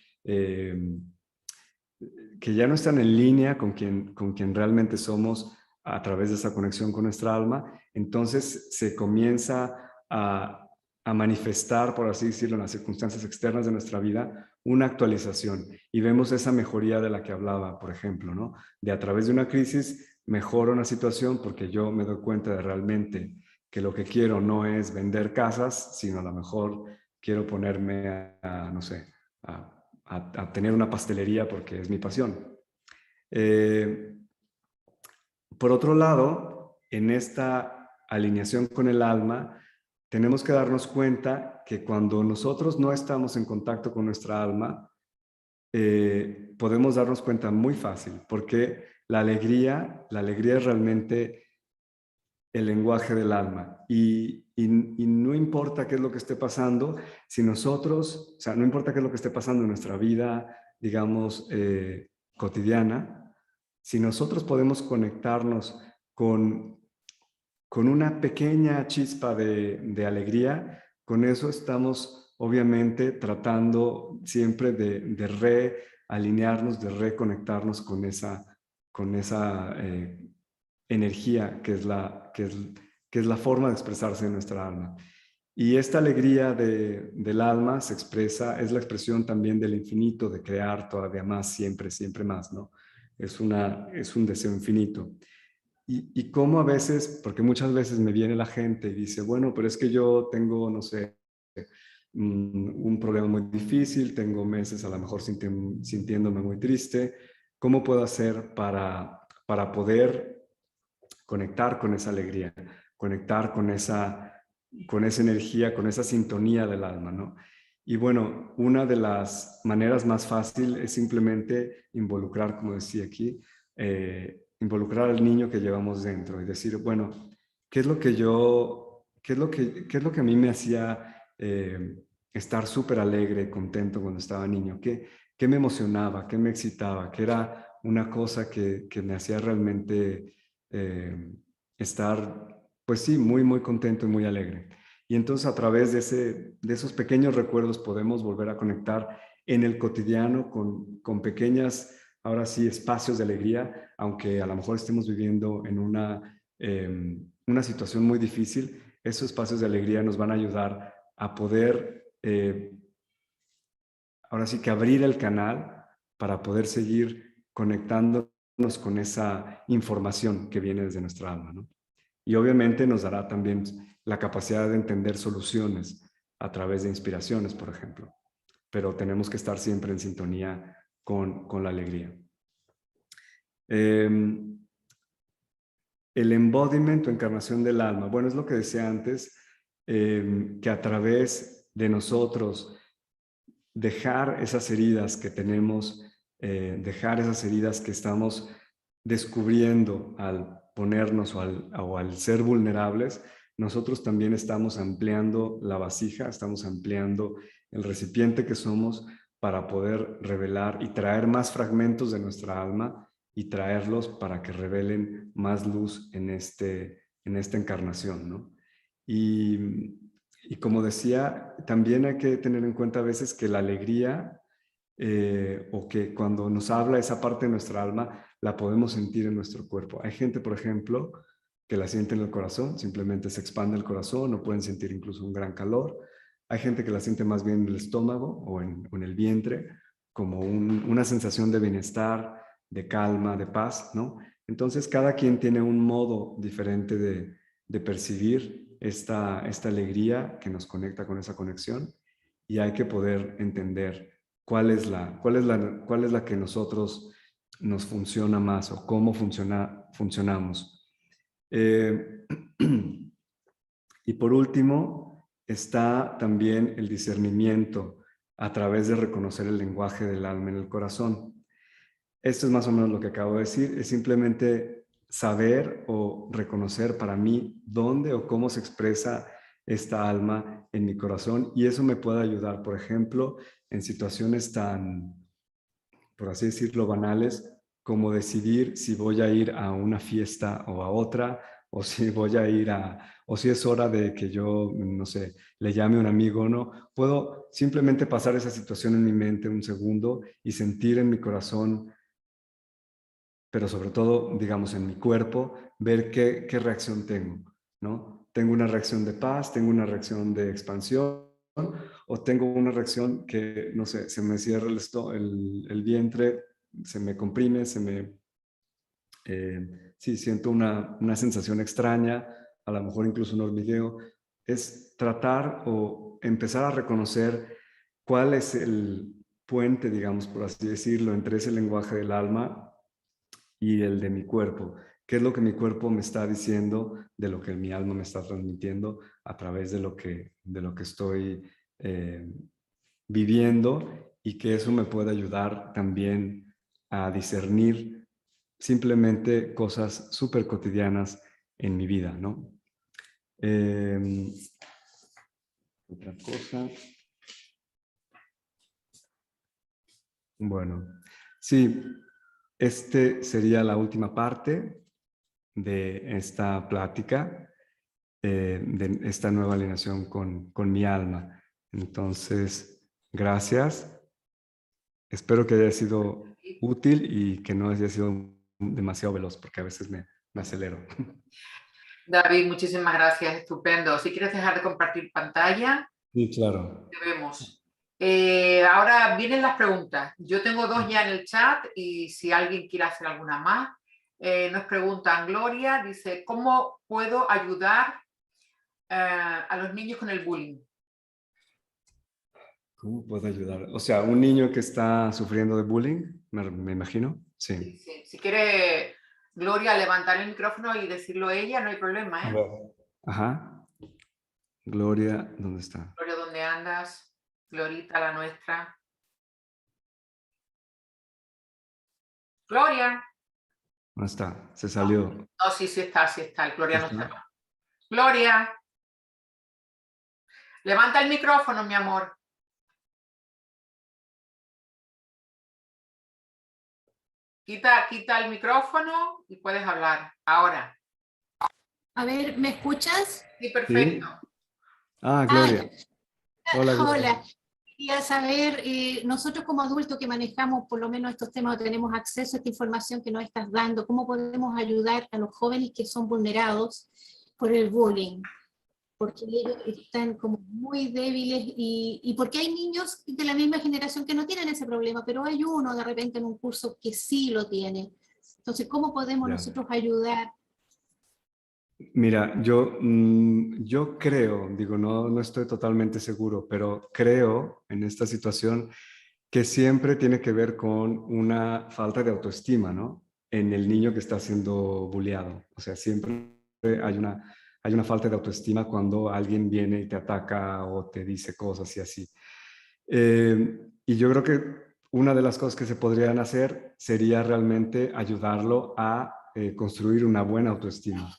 en línea con quien realmente somos a través de esa conexión con nuestra alma. Entonces se comienza a manifestar, por así decirlo, en las circunstancias externas de nuestra vida, una actualización. Y vemos esa mejoría de la que hablaba, por ejemplo, ¿no? De a través de una crisis mejora una situación porque yo me doy cuenta de realmente que lo que quiero no es vender casas, sino a lo mejor quiero ponerme no sé, a tener una pastelería porque es mi pasión. Por otro lado, en esta alineación con el alma, tenemos que darnos cuenta que cuando nosotros no estamos en contacto con nuestra alma, podemos darnos cuenta muy fácil, porque la alegría es realmente el lenguaje del alma. Y no importa qué es lo que esté pasando, si nosotros, o sea, no importa qué es lo que esté pasando en nuestra vida, digamos, cotidiana, si nosotros podemos conectarnos con una pequeña chispa de alegría, con eso estamos obviamente tratando siempre de realinearnos, de reconectarnos con esa energía que es la forma de expresarse de nuestra alma. Y esta alegría del alma se expresa, es la expresión también del infinito, de crear todavía más, siempre, siempre más, ¿no? Es un deseo infinito. Y cómo a veces, porque muchas veces me viene la gente y dice, bueno, pero es que yo tengo, no sé, un problema muy difícil, tengo meses a lo mejor sintiéndome muy triste, ¿cómo puedo hacer para poder conectar con esa alegría, conectar con esa energía, con esa sintonía del alma, ¿no? Y bueno, una de las maneras más fácil es simplemente involucrar, como decía aquí, involucrar al niño que llevamos dentro y decir, bueno, ¿qué es lo que qué es lo que a mí me hacía estar súper alegre, contento cuando estaba niño? ¿Qué me emocionaba? ¿Qué me excitaba? ¿Qué era una cosa que me hacía realmente estar, pues sí, muy, muy contento y muy alegre? Y entonces a través de esos pequeños recuerdos podemos volver a conectar en el cotidiano con pequeñas, ahora sí, espacios de alegría, aunque a lo mejor estemos viviendo en una situación muy difícil. Esos espacios de alegría nos van a ayudar a poder, ahora sí que abrir el canal para poder seguir conectándonos con esa información que viene desde nuestra alma, ¿no? Y obviamente nos dará también la capacidad de entender soluciones a través de inspiraciones, por ejemplo. Pero tenemos que estar siempre en sintonía con la alegría. El embodiment o encarnación del alma. Bueno, es lo que decía antes, que a través de nosotros dejar esas heridas que tenemos, dejar esas heridas que estamos descubriendo al ponernos o al ser vulnerables, nosotros también estamos ampliando la vasija, estamos ampliando el recipiente que somos para poder revelar y traer más fragmentos de nuestra alma y traerlos para que revelen más luz en esta encarnación, ¿no? Y como decía, también hay que tener en cuenta a veces que la alegría o que cuando nos habla esa parte de nuestra alma, la podemos sentir en nuestro cuerpo. Hay gente, por ejemplo, que la siente en el corazón, simplemente se expande el corazón o pueden sentir incluso un gran calor. Hay gente que la siente más bien en el estómago o en el vientre, como una sensación de bienestar, de calma, de paz, ¿no? Entonces, cada quien tiene un modo diferente de percibir esta alegría que nos conecta con esa conexión y hay que poder entender cuál es la que nosotros nos funciona más o cómo funcionamos. Y por último, está también el discernimiento a través de reconocer el lenguaje del alma en el corazón. Esto es más o menos lo que acabo de decir, es simplemente saber o reconocer para mí dónde o cómo se expresa esta alma en mi corazón y eso me puede ayudar, por ejemplo, en situaciones tan, por así decirlo, banales, como decidir si voy a ir a una fiesta o a otra, o si voy a ir o si es hora de que yo, no sé, le llame a un amigo o no. Puedo simplemente pasar esa situación en mi mente un segundo y sentir en mi corazón, pero sobre todo, digamos, en mi cuerpo, ver qué reacción tengo, ¿no? Tengo una reacción de paz, tengo una reacción de expansión, o tengo una reacción que, no sé, se me cierra el vientre, se me comprime, sí, siento una sensación extraña, a lo mejor incluso un hormigueo. Es tratar o empezar a reconocer cuál es el puente, digamos, por así decirlo, entre ese lenguaje del alma y el de mi cuerpo. ¿Qué es lo que mi cuerpo me está diciendo de lo que mi alma me está transmitiendo a través de lo que estoy eh, viviendo, y que eso me puede ayudar también a discernir simplemente cosas súper cotidianas en mi vida, ¿no? Eh, otra cosa. Bueno, sí, este sería la última parte de esta plática, de esta nueva alineación con mi alma. Entonces, gracias. Espero que haya sido útil y que no haya sido demasiado veloz, porque a veces me acelero. David, muchísimas gracias, estupendo. Si quieres dejar de compartir pantalla, Sí, claro. te vemos. Ahora vienen las preguntas. Yo tengo dos ya en el chat y si alguien quiere hacer alguna más. Nos preguntan, Gloria, dice, ¿cómo puedo ayudar a los niños con el bullying? ¿Cómo puedo ayudar? O sea, un niño que está sufriendo de bullying, me imagino. Sí. Sí, sí. Si quiere, Gloria, levantar el micrófono y decirlo ella, no hay problema, A ¿eh? ver. Ajá. Gloria, ¿dónde está? Gloria, ¿dónde andas? Glorita, la nuestra. Gloria. ¿Dónde está? Se salió. No, sí, sí está, sí está. Gloria no ¿Está? está. Gloria, levanta el micrófono, mi amor. Quita el micrófono y puedes hablar. Ahora. A ver, ¿me escuchas? Sí, perfecto. Sí. Ah, Ah, Gloria. Hola, Gloria. hola. Quería saber, nosotros como adultos que manejamos por lo menos estos temas, o tenemos acceso a esta información que nos estás dando, ¿cómo podemos ayudar a los jóvenes que son vulnerados por el bullying? Porque ellos están como muy débiles y porque hay niños de la misma generación que no tienen ese problema, pero hay uno de repente en un curso que sí lo tiene. Entonces, ¿cómo podemos Ya. nosotros ayudar? Mira, yo creo, digo, no estoy totalmente seguro, pero creo en esta situación que siempre tiene que ver con una falta de autoestima, ¿no? En el niño que está siendo bulleado. O sea, siempre hay una falta de autoestima cuando alguien viene y te ataca o te dice cosas y así. Y yo creo que una de las cosas que se podrían hacer sería realmente ayudarlo a construir una buena autoestima,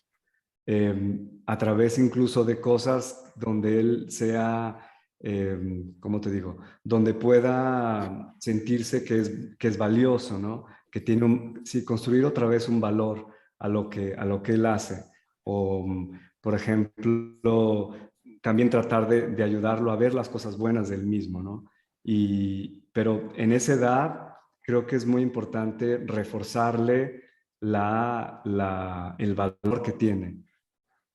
a través incluso de cosas donde él sea, ¿cómo te digo? Donde pueda sentirse que es valioso, ¿no? Que tiene sí, construir otra vez un valor a lo que él hace. O, por ejemplo, también tratar de ayudarlo a ver las cosas buenas del mismo, ¿no? Pero en esa edad creo que es muy importante reforzarle el valor que tiene,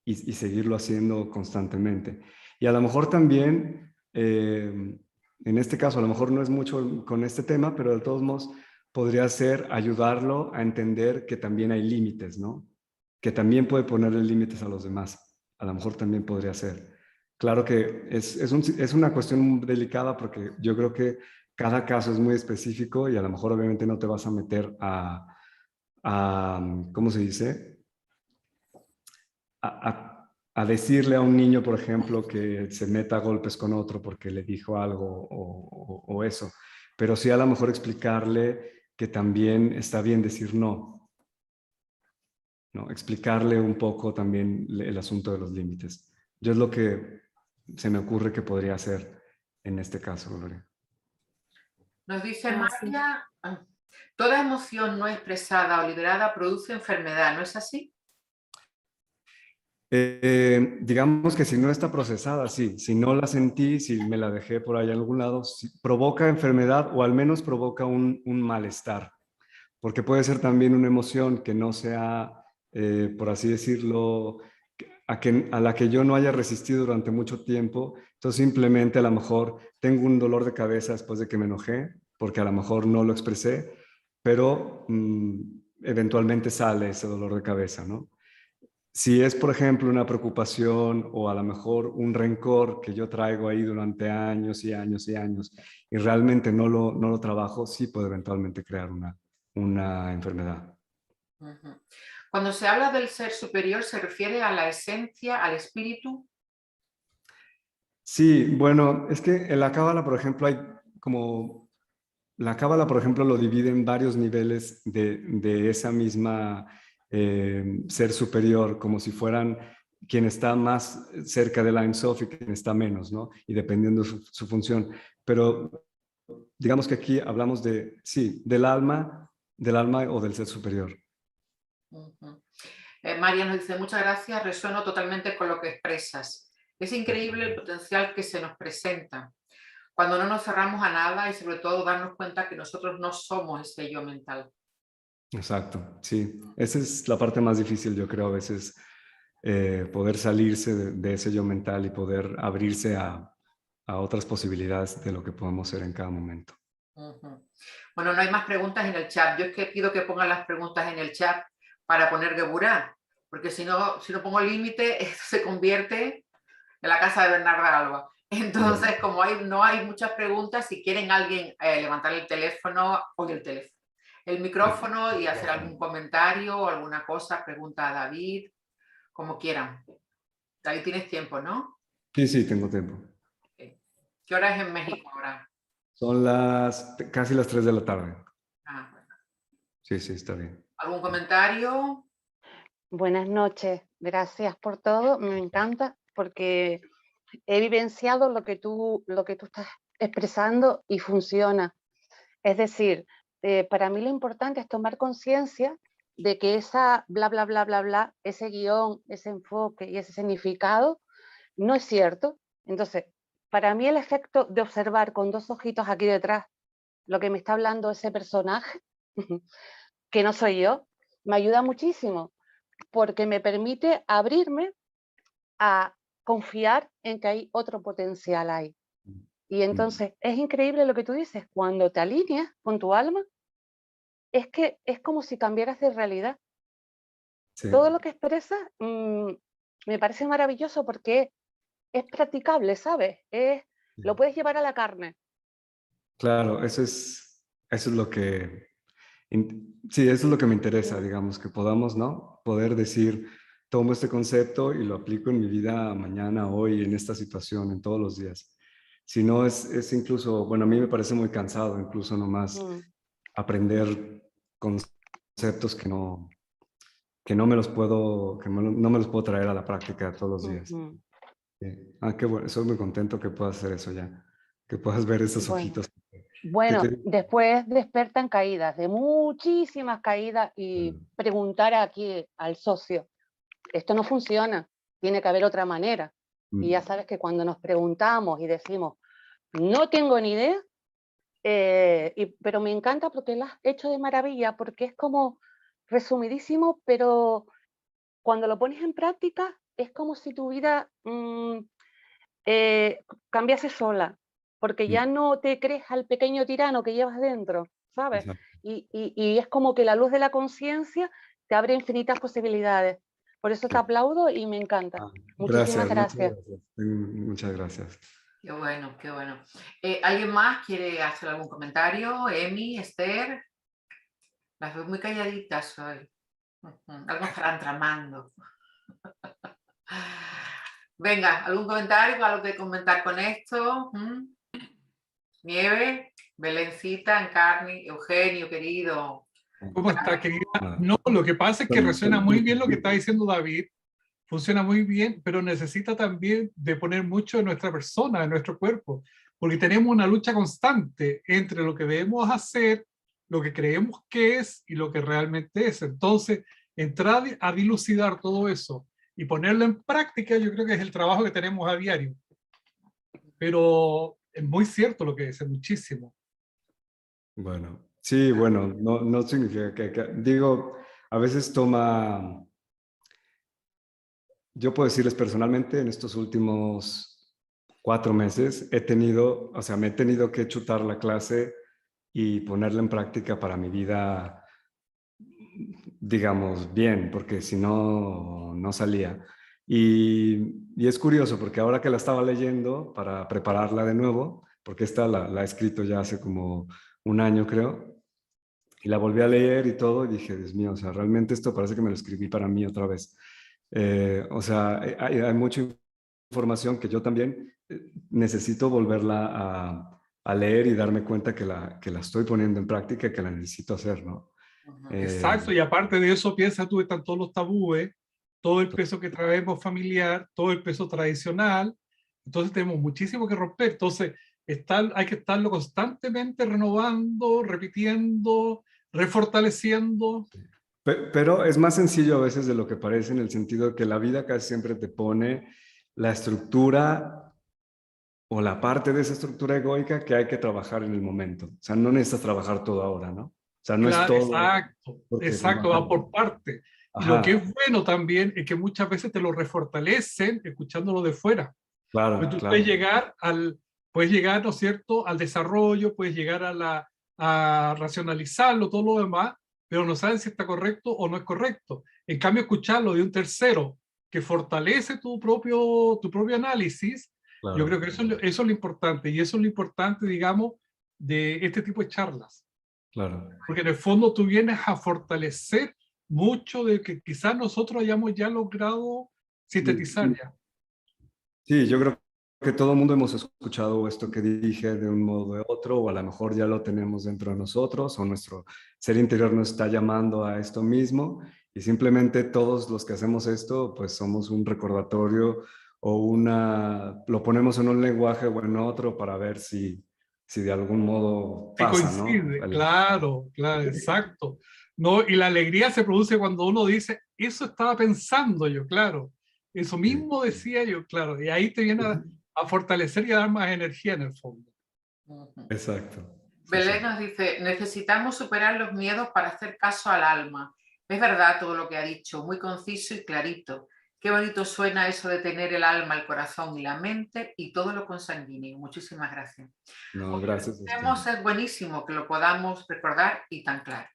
y seguirlo haciendo constantemente. Y a lo mejor también, en este caso, a lo mejor no es mucho con este tema, pero de todos modos podría ser ayudarlo a entender que también hay límites, ¿no? Que también puede ponerle límites a los demás. A lo mejor también podría ser. Claro que es una cuestión delicada, porque yo creo que cada caso es muy específico y a lo mejor obviamente no te vas a meter ¿cómo se dice? A decirle a un niño, por ejemplo, que se meta a golpes con otro porque le dijo algo o eso. Pero sí a lo mejor explicarle que también está bien decir no, ¿no? Explicarle un poco también el asunto de los límites. Yo es lo que se me ocurre que podría hacer en este caso, Gloria. Nos dice Sí. María, toda emoción no expresada o liberada produce enfermedad, ¿no es así? Digamos que si no está procesada, sí. Si no la sentí, si me la dejé por ahí en algún lado, sí, provoca enfermedad o al menos provoca un malestar. Porque puede ser también una emoción que no sea, por así decirlo, a la que yo no haya resistido durante mucho tiempo. Entonces simplemente a lo mejor tengo un dolor de cabeza después de que me enojé, porque a lo mejor no lo expresé, pero eventualmente sale ese dolor de cabeza, ¿no? Si es, por ejemplo, una preocupación o a lo mejor un rencor que yo traigo ahí durante años y años y años y realmente no lo trabajo, sí puede eventualmente crear una enfermedad. Ujú. Cuando se habla del ser superior, ¿se refiere a la esencia, al espíritu? Sí, bueno, es que en la cábala, por ejemplo, hay como, la cábala, por ejemplo, lo divide en varios niveles de esa misma ser superior, como si fueran quien está más cerca de la Ein Sof y quien está menos, ¿no? Y dependiendo de su función. Pero digamos que aquí hablamos de, sí, del alma o del ser superior. Ujú. María nos dice, muchas gracias, resueno totalmente con lo que expresas. Es increíble el potencial que se nos presenta cuando no nos cerramos a nada y sobre todo darnos cuenta que nosotros no somos ese yo mental. Exacto, sí. Esa es la parte más difícil, yo creo, a veces, poder salirse de ese yo mental y poder abrirse a otras posibilidades de lo que podemos ser en cada momento. Ujú. Bueno, no hay más preguntas en el chat. Yo es que pido que pongan las preguntas en el chat para poner Geburá, porque si no pongo límite, esto se convierte en la casa de Bernarda Alba. Entonces, como no hay muchas preguntas, si quieren alguien levantar el teléfono o el micrófono y hacer algún comentario o alguna cosa, pregunta a David, como quieran. David, tienes tiempo, ¿no? Sí, sí, tengo tiempo. Okay. ¿Qué hora es en México ahora? Son casi las 3 de la tarde. Ah, bueno. Sí, sí, está bien. ¿Algún comentario? Buenas noches, gracias por todo, me encanta porque he vivenciado lo que tú estás expresando y funciona. Es decir, para mí lo importante es tomar conciencia de que esa bla, bla, bla, bla, bla, ese guión, ese enfoque y ese significado no es cierto. Entonces, para mí el efecto de observar con dos ojitos aquí detrás lo que me está hablando ese personaje, que no soy yo, me ayuda muchísimo porque me permite abrirme a confiar en que hay otro potencial ahí. Y entonces es increíble lo que tú dices, cuando te alineas con tu alma, es que es como si cambiaras de realidad. Sí. Todo lo que expresas me parece maravilloso porque es practicable, ¿sabes? Lo puedes llevar a la carne. Claro, eso es lo que, sí, eso es lo que me interesa, Mm, digamos, que podamos, ¿no? Poder decir, tomo este concepto y lo aplico en mi vida mañana, hoy, en esta situación, en todos los días. Si no, es incluso, bueno, a mí me parece muy cansado, incluso nomás mm, aprender conceptos que no me los puedo, no me los puedo traer a la práctica todos los días. ujú. Sí. Ah, qué bueno, estoy muy contento que puedas hacer eso ya, que puedas ver esos Bueno, ojitos. Que bueno, te- después despertan caídas, de muchísimas caídas y preguntar aquí al socio, esto no funciona, tiene que haber otra manera. Y ya sabes que cuando nos preguntamos y decimos, no tengo ni idea, pero me encanta porque lo has hecho de maravilla, porque es como resumidísimo, pero cuando lo pones en práctica es como si tu vida eh, cambiase sola, porque ya no te crees al pequeño tirano que llevas dentro, ¿sabes? Exacto. Y es como que la luz de la conciencia te abre infinitas posibilidades. Por eso te aplaudo y me encanta. Ah, Muchísimas gracias, muchas gracias. gracias. Muchas gracias. Qué bueno, qué bueno. ¿Alguien más quiere hacer algún comentario? Emi, Esther, las veo muy calladitas hoy. Algo estarán tramando. Venga, ¿algún comentario? ¿Algo que comentar con esto? Nieve, Belencita, Encarni, Eugenio, querido. ¿Cómo está, querida? Ah, No, lo que pasa es que resuena muy bien lo que está diciendo David, funciona muy bien, pero necesita también de poner mucho de nuestra persona, de nuestro cuerpo, porque tenemos una lucha constante entre lo que debemos hacer, lo que creemos que es y lo que realmente es. Entonces, entrar a dilucidar todo eso y ponerlo en práctica, yo creo que es el trabajo que tenemos a diario. Pero es muy cierto lo que dice, muchísimo. Bueno, sí, bueno, no significa digo, a veces toma, yo puedo decirles personalmente, en estos últimos 4 meses he tenido, o sea, me he tenido que chutar la clase y ponerla en práctica para mi vida, digamos, bien, porque si no, no salía. Y es curioso, porque ahora que la estaba leyendo para prepararla de nuevo, porque esta la he escrito ya hace como 1 año, creo, y la volví a leer y todo, y dije, Dios mío, o sea, realmente esto parece que me lo escribí para mí otra vez. O sea, hay mucha información que yo también necesito volverla a leer y darme cuenta que la estoy poniendo en práctica y que la necesito hacer, ¿no? Exacto, y aparte de eso, piensa tú, están todos los tabúes, todo el peso que traemos familiar, todo el peso tradicional, entonces tenemos muchísimo que romper, entonces hay que estarlo constantemente renovando, repitiendo, refortaleciendo. Pero es más sencillo a veces de lo que parece, en el sentido de que la vida casi siempre te pone la estructura o la parte de esa estructura egoica que hay que trabajar en el momento. O sea, no necesitas trabajar todo ahora, ¿no? O sea, no es Claro, todo. exacto, va por parte. Y lo que Ajá, es bueno también es que muchas veces te lo refortalecen escuchándolo de fuera. Pues claro, tú claro. puedes llegar, ¿no es cierto?, al desarrollo, puedes llegar a racionalizarlo, todo lo demás, pero no sabes si está correcto o no es correcto. En cambio, escucharlo de un tercero que fortalece tu propio análisis, yo creo Claro, que eso es lo importante, y eso es lo importante, digamos, de este tipo de charlas. claro. Porque en el fondo tú vienes a fortalecer mucho de que quizás nosotros hayamos ya logrado sintetizar Sí, ya. sí, yo creo que todo el mundo hemos escuchado esto que dije de un modo o de otro, o a lo mejor ya lo tenemos dentro de nosotros, o nuestro ser interior nos está llamando a esto mismo, y simplemente todos los que hacemos esto, pues somos un recordatorio o lo ponemos en un lenguaje o en otro para ver si de algún modo Que pasa, ¿no? coincide, claro, claro, exacto. No, y la alegría se produce cuando uno dice, eso estaba pensando yo, claro. Eso Sí. mismo decía yo, claro. Y ahí te viene a fortalecer y a dar más energía en el fondo. Exacto. Sí, sí. Belén nos dice, necesitamos superar los miedos para hacer caso al alma. Es verdad todo lo que ha dicho, muy conciso y clarito. Qué bonito suena eso de tener el alma, el corazón y la mente y todo lo consanguíneo. Muchísimas gracias. No, gracias a Tenemos, usted. es buenísimo que lo podamos recordar y tan claro.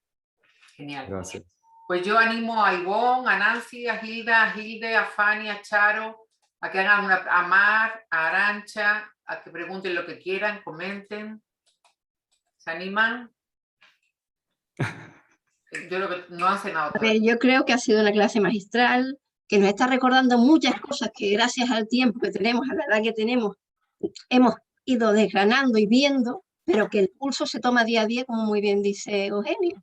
Genial. Gracias. Pues yo animo a Ivonne, a Nancy, a Hilda, a Hilde, a Fanny, a Charo, a que hagan a Mar, a Arancha, a que pregunten lo que quieran, comenten. ¿Se animan? Yo creo que no han cenado A ver, yo creo que ha sido una clase magistral, que nos está recordando muchas cosas que gracias al tiempo que tenemos, a la edad que tenemos, hemos ido desgranando y viendo, pero que el pulso se toma día a día, como muy bien dice Eugenio.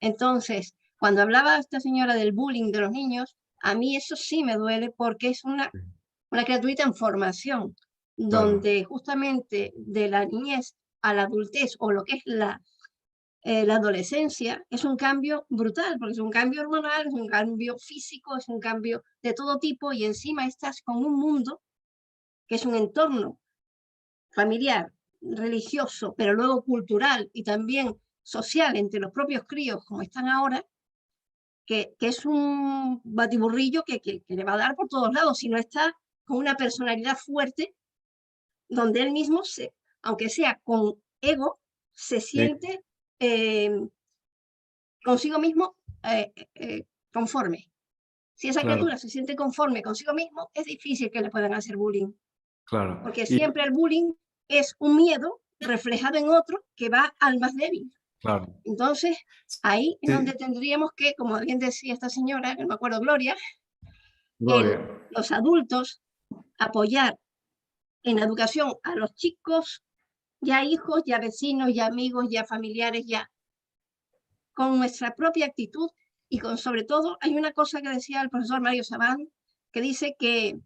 Entonces, cuando hablaba esta señora del bullying de los niños, a mí eso sí me duele porque es una criaturita en formación, donde justamente de la niñez a la adultez o lo que es la adolescencia es un cambio brutal, porque es un cambio hormonal, es un cambio físico, es un cambio de todo tipo, y encima estás con un mundo que es un entorno familiar, religioso, pero luego cultural y también social entre los propios críos, como están ahora, que es un batiburrillo que le va a dar por todos lados, si no está con una personalidad fuerte, donde él mismo, aunque sea con ego, se siente consigo mismo conforme. Si esa Claro, criatura se siente conforme consigo mismo, es difícil que le puedan hacer bullying, claro. porque siempre el bullying es un miedo reflejado en otro que va al más débil. Claro. Entonces, ahí es donde Sí, tendríamos que, como bien decía esta señora, que no me acuerdo, Gloria, Gloria. los adultos apoyar en la educación a los chicos, ya hijos, ya vecinos, ya amigos, ya familiares, ya con nuestra propia actitud y con, sobre todo, hay una cosa que decía el profesor Mario Sabán, que dice que,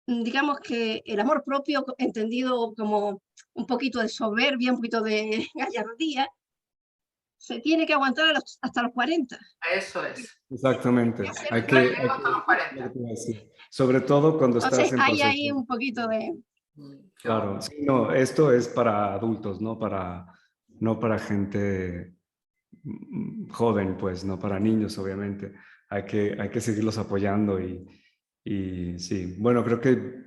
digamos que el amor propio, entendido como un poquito de soberbia, un poquito de gallardía, se tiene que aguantar hasta los 40. Eso es. Exactamente. Hay que, Hasta los 40. sobre todo cuando Entonces estás en hay proceso. ahí un poquito de... Claro, sí, no, esto es para adultos, no para gente joven, pues, no para niños, obviamente. Hay que seguirlos apoyando y sí, bueno, creo que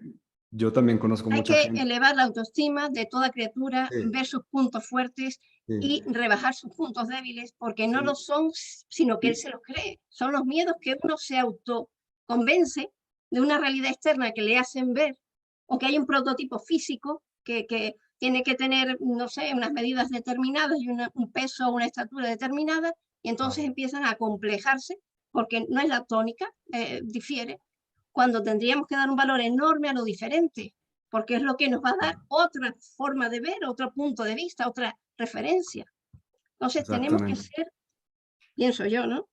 yo también conozco Hay mucha que gente. elevar la autoestima de toda criatura, Sí. ver sus puntos fuertes Sí. y rebajar sus puntos débiles, porque no Sí. lo son, sino que él se los cree. Son los miedos que uno se autoconvence de una realidad externa que le hacen ver, o que hay un prototipo físico que tiene que tener, no sé, unas medidas determinadas y un peso o una estatura determinada, y entonces empiezan a complejarse, porque no es la tónica, difiere, cuando tendríamos que dar un valor enorme a lo diferente, porque es lo que nos va a dar otra forma de ver, otro punto de vista, otra referencia. Entonces tenemos que ser, pienso yo, ¿no?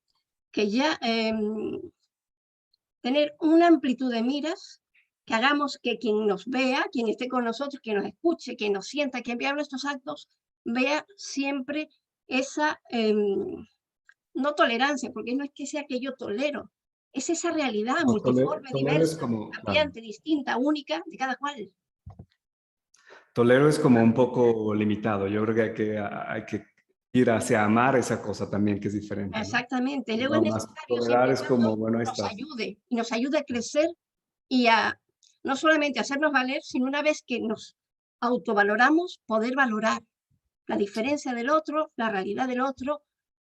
Que ya tener una amplitud de miras, que hagamos que quien nos vea, quien esté con nosotros, quien nos escuche, quien nos sienta, quien vea nuestros actos, vea siempre esa, no tolerancia, porque no es que sea que yo tolero, es esa realidad No, multiforme, tolero es diversa, como, cambiante, distinta, única de cada cual. Tolero es como un poco limitado. Yo creo que hay que ir hacia amar esa cosa también, que es diferente, ¿no? Exactamente. Luego No, es más necesario tolerar siempre y es cuando como, bueno, ahí nos está. ayude, y nos ayude a crecer y a no solamente a hacernos valer, sino una vez que nos autovaloramos, poder valorar la diferencia del otro, la realidad del otro,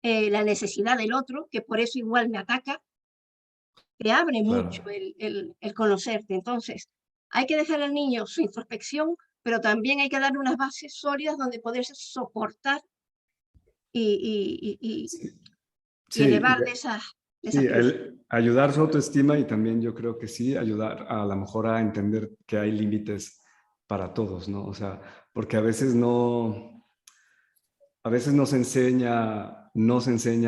la necesidad del otro, que por eso igual me ataca, te abre mucho el conocerte. Entonces, hay que dejar al niño su introspección, pero también hay que darle unas bases sólidas donde poderse soportar y Sí, elevar de esas sí, crisis. ayudar su autoestima y también yo creo que sí, ayudar a lo mejor a entender que hay límites para todos, ¿no? O sea, porque a veces no se enseña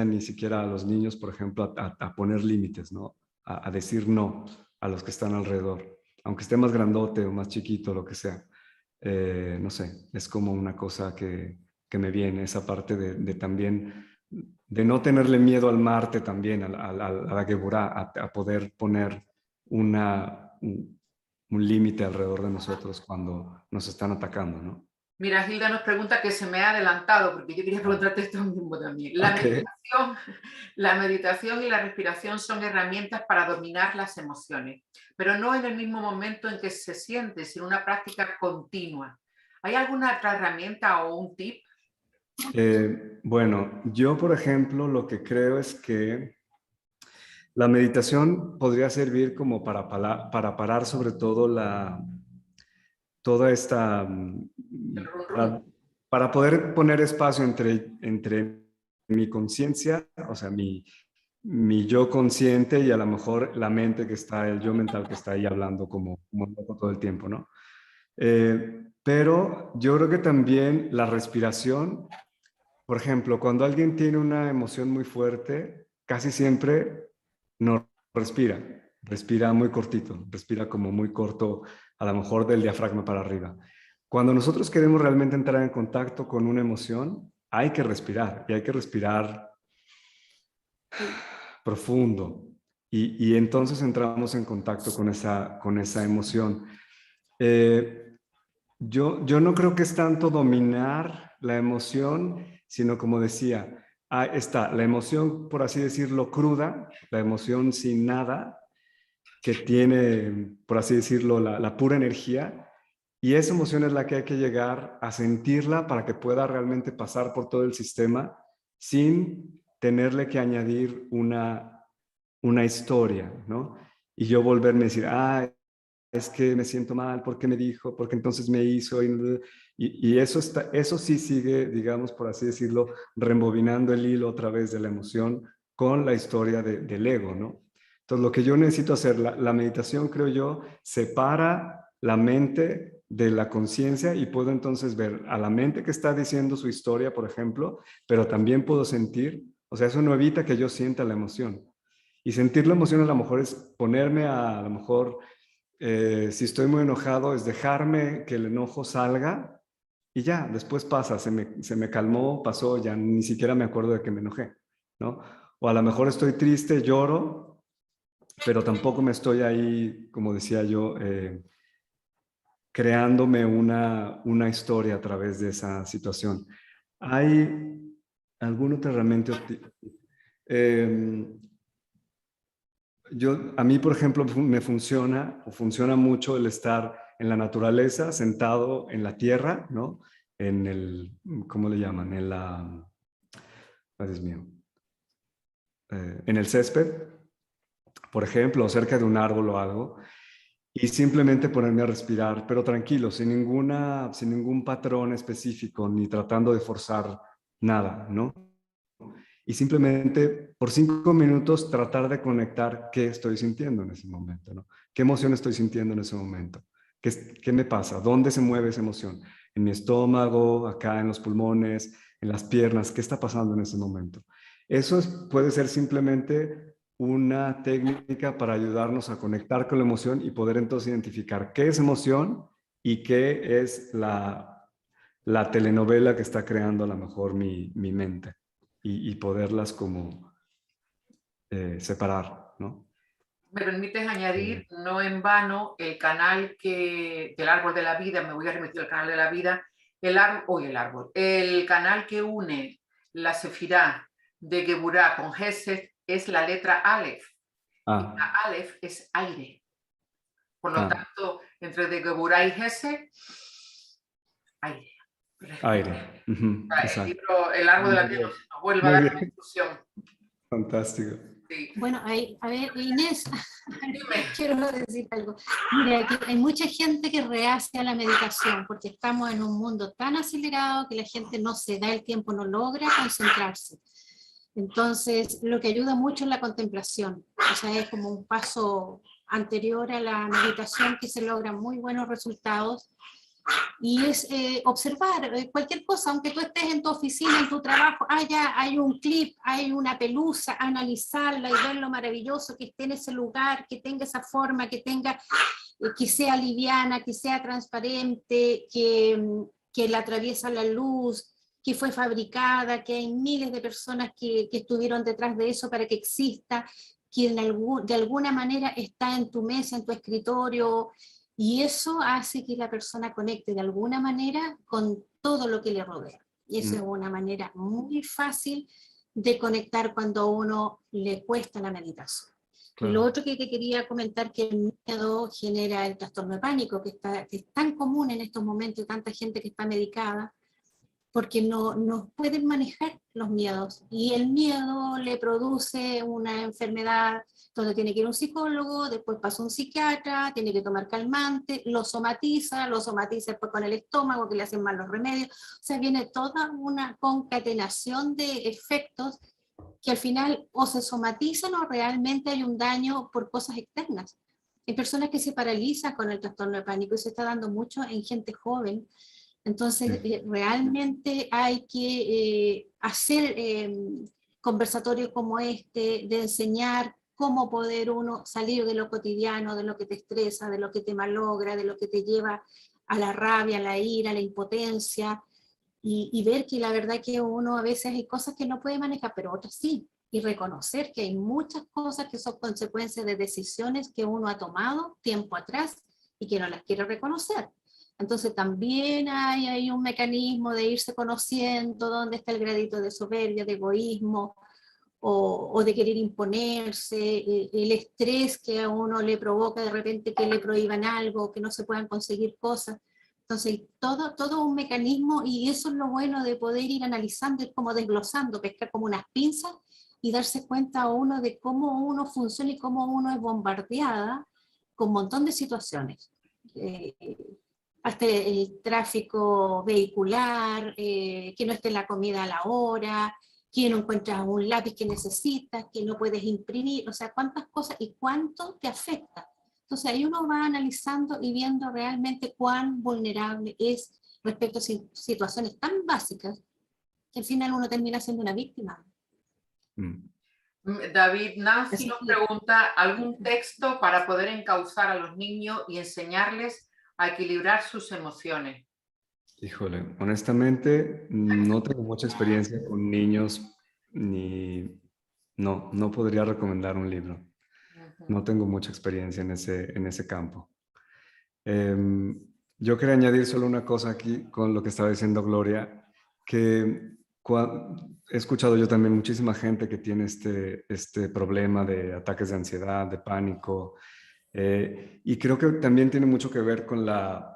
ni siquiera a los niños, por ejemplo, a poner límites, ¿no? A decir no a los que están alrededor, aunque esté más grandote o más chiquito, lo que sea. No sé, es como una cosa que me viene, esa parte de también, de no tenerle miedo al Marte también, a la Geburá, a poder poner un límite alrededor de nosotros cuando nos están atacando, ¿no? Mira, Hilda nos pregunta que se me ha adelantado, porque yo quería preguntarte esto mismo también. La meditación y la respiración son herramientas para dominar las emociones, pero no en el mismo momento en que se siente, sino una práctica continua. ¿Hay alguna otra herramienta o un tip? Bueno, yo, por ejemplo, lo que creo es que la meditación podría servir como para parar sobre todo toda esta, para poder poner espacio entre mi conciencia, o sea, mi yo consciente y a lo mejor la mente que está, el yo mental que está ahí hablando como loco todo el tiempo, ¿no? Pero yo creo que también la respiración, por ejemplo, cuando alguien tiene una emoción muy fuerte, casi siempre no respira muy cortito, respira como muy corto, a lo mejor del diafragma para arriba. Cuando nosotros queremos realmente entrar en contacto con una emoción, hay que respirar y hay que respirar profundo y entonces entramos en contacto con esa emoción. Yo no creo que es tanto dominar la emoción, sino como decía, está la emoción, por así decirlo, cruda, la emoción sin nada, que tiene, por así decirlo, la pura energía, y esa emoción es la que hay que llegar a sentirla para que pueda realmente pasar por todo el sistema sin tenerle que añadir una historia, ¿no? Y yo volverme a decir, es que me siento mal, porque me dijo, porque entonces me hizo, y eso sí sigue, digamos, por así decirlo, rebobinando el hilo otra vez de la emoción con la historia del ego, ¿no? Entonces, lo que yo necesito hacer, la meditación, creo yo, separa la mente de la conciencia y puedo entonces ver a la mente que está diciendo su historia, por ejemplo, pero también puedo sentir, o sea, eso no evita que yo sienta la emoción. Y sentir la emoción a lo mejor es ponerme a lo mejor, si estoy muy enojado, es dejarme que el enojo salga y ya, después pasa, se me calmó, pasó, ya ni siquiera me acuerdo de que me enojé, ¿no? O a lo mejor estoy triste, lloro, pero tampoco me estoy ahí, como decía yo, creándome una historia a través de esa situación. ¿Hay alguna otra herramienta? A mí, por ejemplo, me funciona mucho el estar en la naturaleza, sentado en la tierra, ¿no? En el, ¿cómo le llaman? En la, ay, Dios mío, en el césped, por ejemplo, o cerca de un árbol o algo, y simplemente ponerme a respirar, pero tranquilo, sin ningún patrón específico, ni tratando de forzar nada, ¿no? Y simplemente por 5 minutos tratar de conectar qué estoy sintiendo en ese momento, ¿no? ¿Qué emoción estoy sintiendo en ese momento? ¿Qué me pasa? ¿Dónde se mueve esa emoción? ¿En mi estómago, acá en los pulmones, en las piernas? ¿Qué está pasando en ese momento? Eso puede ser simplemente una técnica para ayudarnos a conectar con la emoción y poder entonces identificar qué es emoción y qué es la telenovela que está creando a lo mejor mi mente. Y poderlas como separar, ¿no? Me permites añadir, no en vano, el canal del árbol de la vida, me voy a remitir al canal de la vida, el canal que une la Sefirá de Geburá con Gesed es la letra Aleph. Ah. Y la Aleph es aire. Por lo Ah. tanto, entre de Geburá y Gesed, aire. Aire. El árbol de la vida nos vuelve a dar una discusión. Fantástico. Sí. Bueno, a ver, Inés, Dime. quiero decir algo. Mira, aquí hay mucha gente que rehace a la meditación porque estamos en un mundo tan acelerado que la gente no se da el tiempo, no logra concentrarse. Entonces, lo que ayuda mucho es la contemplación. O sea, es como un paso anterior a la meditación que se logran muy buenos resultados. Y es observar cualquier cosa, aunque tú estés en tu oficina, en tu trabajo, ya hay un clip, hay una pelusa, analizarla y ver lo maravilloso que esté en ese lugar, que tenga esa forma, que sea liviana, que sea transparente, que la atraviesa la luz, que fue fabricada, que hay miles de personas que estuvieron detrás de eso para que exista, que de alguna manera está en tu mesa, en tu escritorio. Y eso hace que la persona conecte de alguna manera con todo lo que le rodea. Y eso es una manera muy fácil de conectar cuando a uno le cuesta la meditación. Claro. Lo otro que te quería comentar, que el miedo genera el trastorno de pánico, que es tan común en estos momentos, tanta gente que está medicada, porque no pueden manejar los miedos. Y el miedo le produce una enfermedad donde tiene que ir a un psicólogo, después pasa un psiquiatra, tiene que tomar calmante, lo somatiza después con el estómago, que le hacen mal los remedios. O sea, viene toda una concatenación de efectos que al final o se somatizan o realmente hay un daño por cosas externas. Hay personas que se paralizan con el trastorno de pánico y se está dando mucho en gente joven. Entonces, realmente hay que hacer conversatorios como este, de enseñar cómo poder uno salir de lo cotidiano, de lo que te estresa, de lo que te malogra, de lo que te lleva a la rabia, a la ira, a la impotencia, y ver que la verdad que uno a veces hay cosas que no puede manejar, pero otras sí, y reconocer que hay muchas cosas que son consecuencias de decisiones que uno ha tomado tiempo atrás y que no las quiere reconocer. Entonces también hay un mecanismo de irse conociendo dónde está el gradito de soberbia, de egoísmo, o de querer imponerse, el estrés que a uno le provoca de repente que le prohíban algo, que no se puedan conseguir cosas. Entonces todo un mecanismo, y eso es lo bueno de poder ir analizando, ir como desglosando, pescar como unas pinzas y darse cuenta a uno de cómo uno funciona y cómo uno es bombardeada con un montón de situaciones. Hasta el tráfico vehicular, que no esté la comida a la hora, que no encuentras un lápiz que necesitas, que no puedes imprimir, o sea, cuántas cosas y cuánto te afecta. Entonces ahí uno va analizando y viendo realmente cuán vulnerable es respecto a situaciones tan básicas que al final uno termina siendo una víctima. David, Nancy nos pregunta algún texto para poder encauzar a los niños y enseñarles a equilibrar sus emociones. Híjole, honestamente no tengo mucha experiencia con niños no podría recomendar un libro. No tengo mucha experiencia en ese campo. Em, yo quería añadir solo una cosa aquí con lo que estaba diciendo Gloria, que he escuchado yo también muchísima gente que tiene este problema de ataques de ansiedad, de pánico, y creo que también tiene mucho que ver con la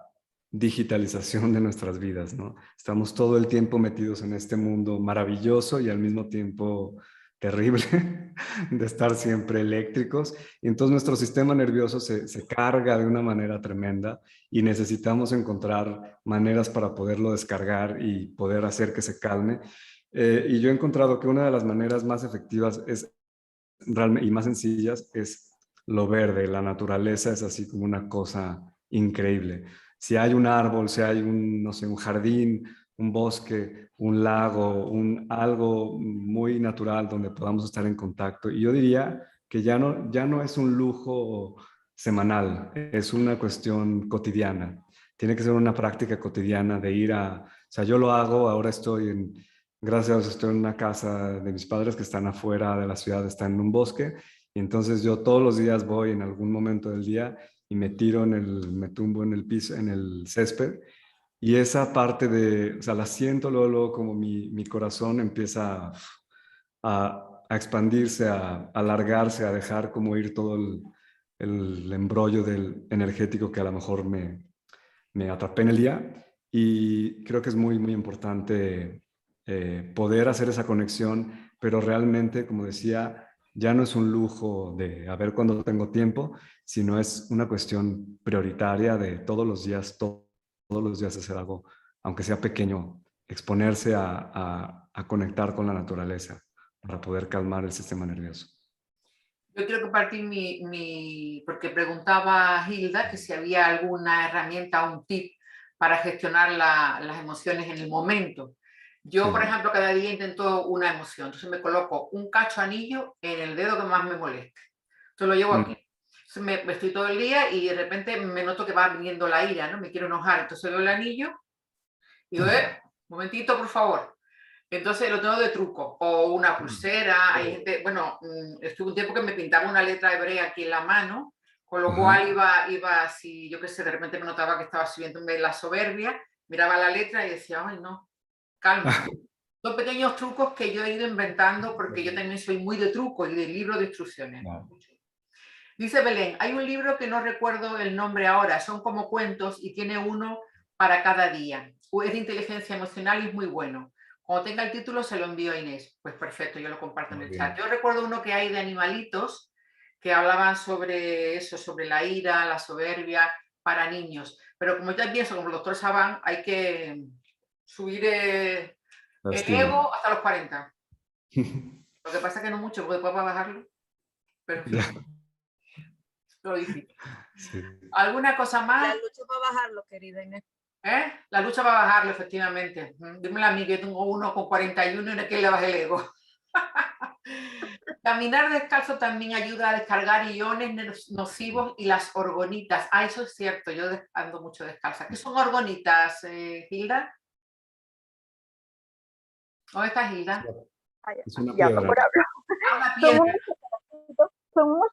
digitalización de nuestras vidas, ¿no? Estamos todo el tiempo metidos en este mundo maravilloso y al mismo tiempo terrible de estar siempre eléctricos. Y entonces nuestro sistema nervioso se carga de una manera tremenda y necesitamos encontrar maneras para poderlo descargar y poder hacer que se calme. Y yo he encontrado que una de las maneras más efectivas y más sencillas es lo verde. La naturaleza es así como una cosa increíble. Si hay un árbol, si hay no sé, un jardín, un bosque, un lago, algo muy natural donde podamos estar en contacto. Y yo diría que ya no es un lujo semanal, es una cuestión cotidiana. Tiene que ser una práctica cotidiana de o sea, yo lo hago, ahora gracias a Dios estoy en una casa de mis padres que están afuera de la ciudad, están en un bosque, y entonces yo todos los días voy en algún momento del día y me tumbo en el piso, en el césped, y esa parte o sea, la siento luego como mi corazón empieza a expandirse, a alargarse, a dejar como ir todo el embrollo del energético que a lo mejor me atrapé en el día, y creo que es muy, muy importante poder hacer esa conexión, pero realmente, como decía, ya no es un lujo de a ver cuándo tengo tiempo, sino es una cuestión prioritaria de todos los días hacer algo, aunque sea pequeño, exponerse a conectar con la naturaleza para poder calmar el sistema nervioso. Yo quiero compartir porque preguntaba Hilda que si había alguna herramienta o un tip para gestionar las emociones en el momento. Yo, Sí. por ejemplo, cada día intento una emoción. Entonces me coloco un cacho anillo en el dedo que más me moleste. Entonces lo llevo aquí. Entonces me estoy todo el día y de repente me noto que va viniendo la ira, ¿no? Me quiero enojar. Entonces veo el anillo y digo, un momentito, por favor. Entonces lo tengo de truco, o una pulsera. Hay gente, bueno, estuve un tiempo que me pintaba una letra hebrea aquí en la mano, con lo cual iba así, yo qué sé, de repente me notaba que estaba subiendo la soberbia, miraba la letra y decía, ay no, calma. Son pequeños trucos que yo he ido inventando porque yo también soy muy de truco y de libro de instrucciones. Dice Belén, hay un libro que no recuerdo el nombre ahora, son como cuentos y tiene uno para cada día. Es de inteligencia emocional y es muy bueno. Cuando tenga el título se lo envío a Inés. Pues perfecto, yo lo comparto en el chat. Yo recuerdo uno que hay de animalitos que hablaban sobre eso, sobre la ira, la soberbia para niños. Pero como ya pienso, como el doctor Saban, hay que subir el ego hasta los 40. Lo que pasa es que no mucho, porque después va a bajarlo. Pero en fin. Lo difícil. Sí. ¿Alguna cosa más? La lucha para bajarlo, querida Inés. La lucha para bajarlo, efectivamente. Dímelo a mí, que tengo uno con 41 y no es que le baje el ego. Caminar descalzo también ayuda a descargar iones nocivos y las orgonitas. Ah, eso es cierto, yo ando mucho descalza. ¿Qué son orgonitas, Hilda? ¿Dónde está Hilda? Es una piedra. Una piedra. Son unos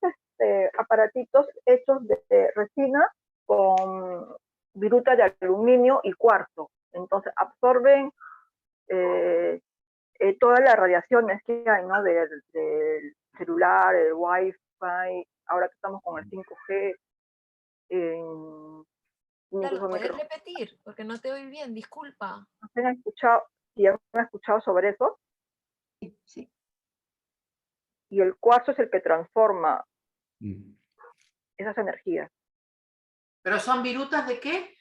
aparatitos hechos de resina con viruta de aluminio y cuarzo. Entonces absorben todas las radiaciones que hay, ¿no? Del celular, el Wi-Fi, ahora que estamos con el 5G. ¿Lo puedes repetir? Porque no te oí bien, disculpa. ¿Han escuchado sobre eso? Sí. Y el cuarzo es el que transforma esas energías. ¿Pero son virutas de qué?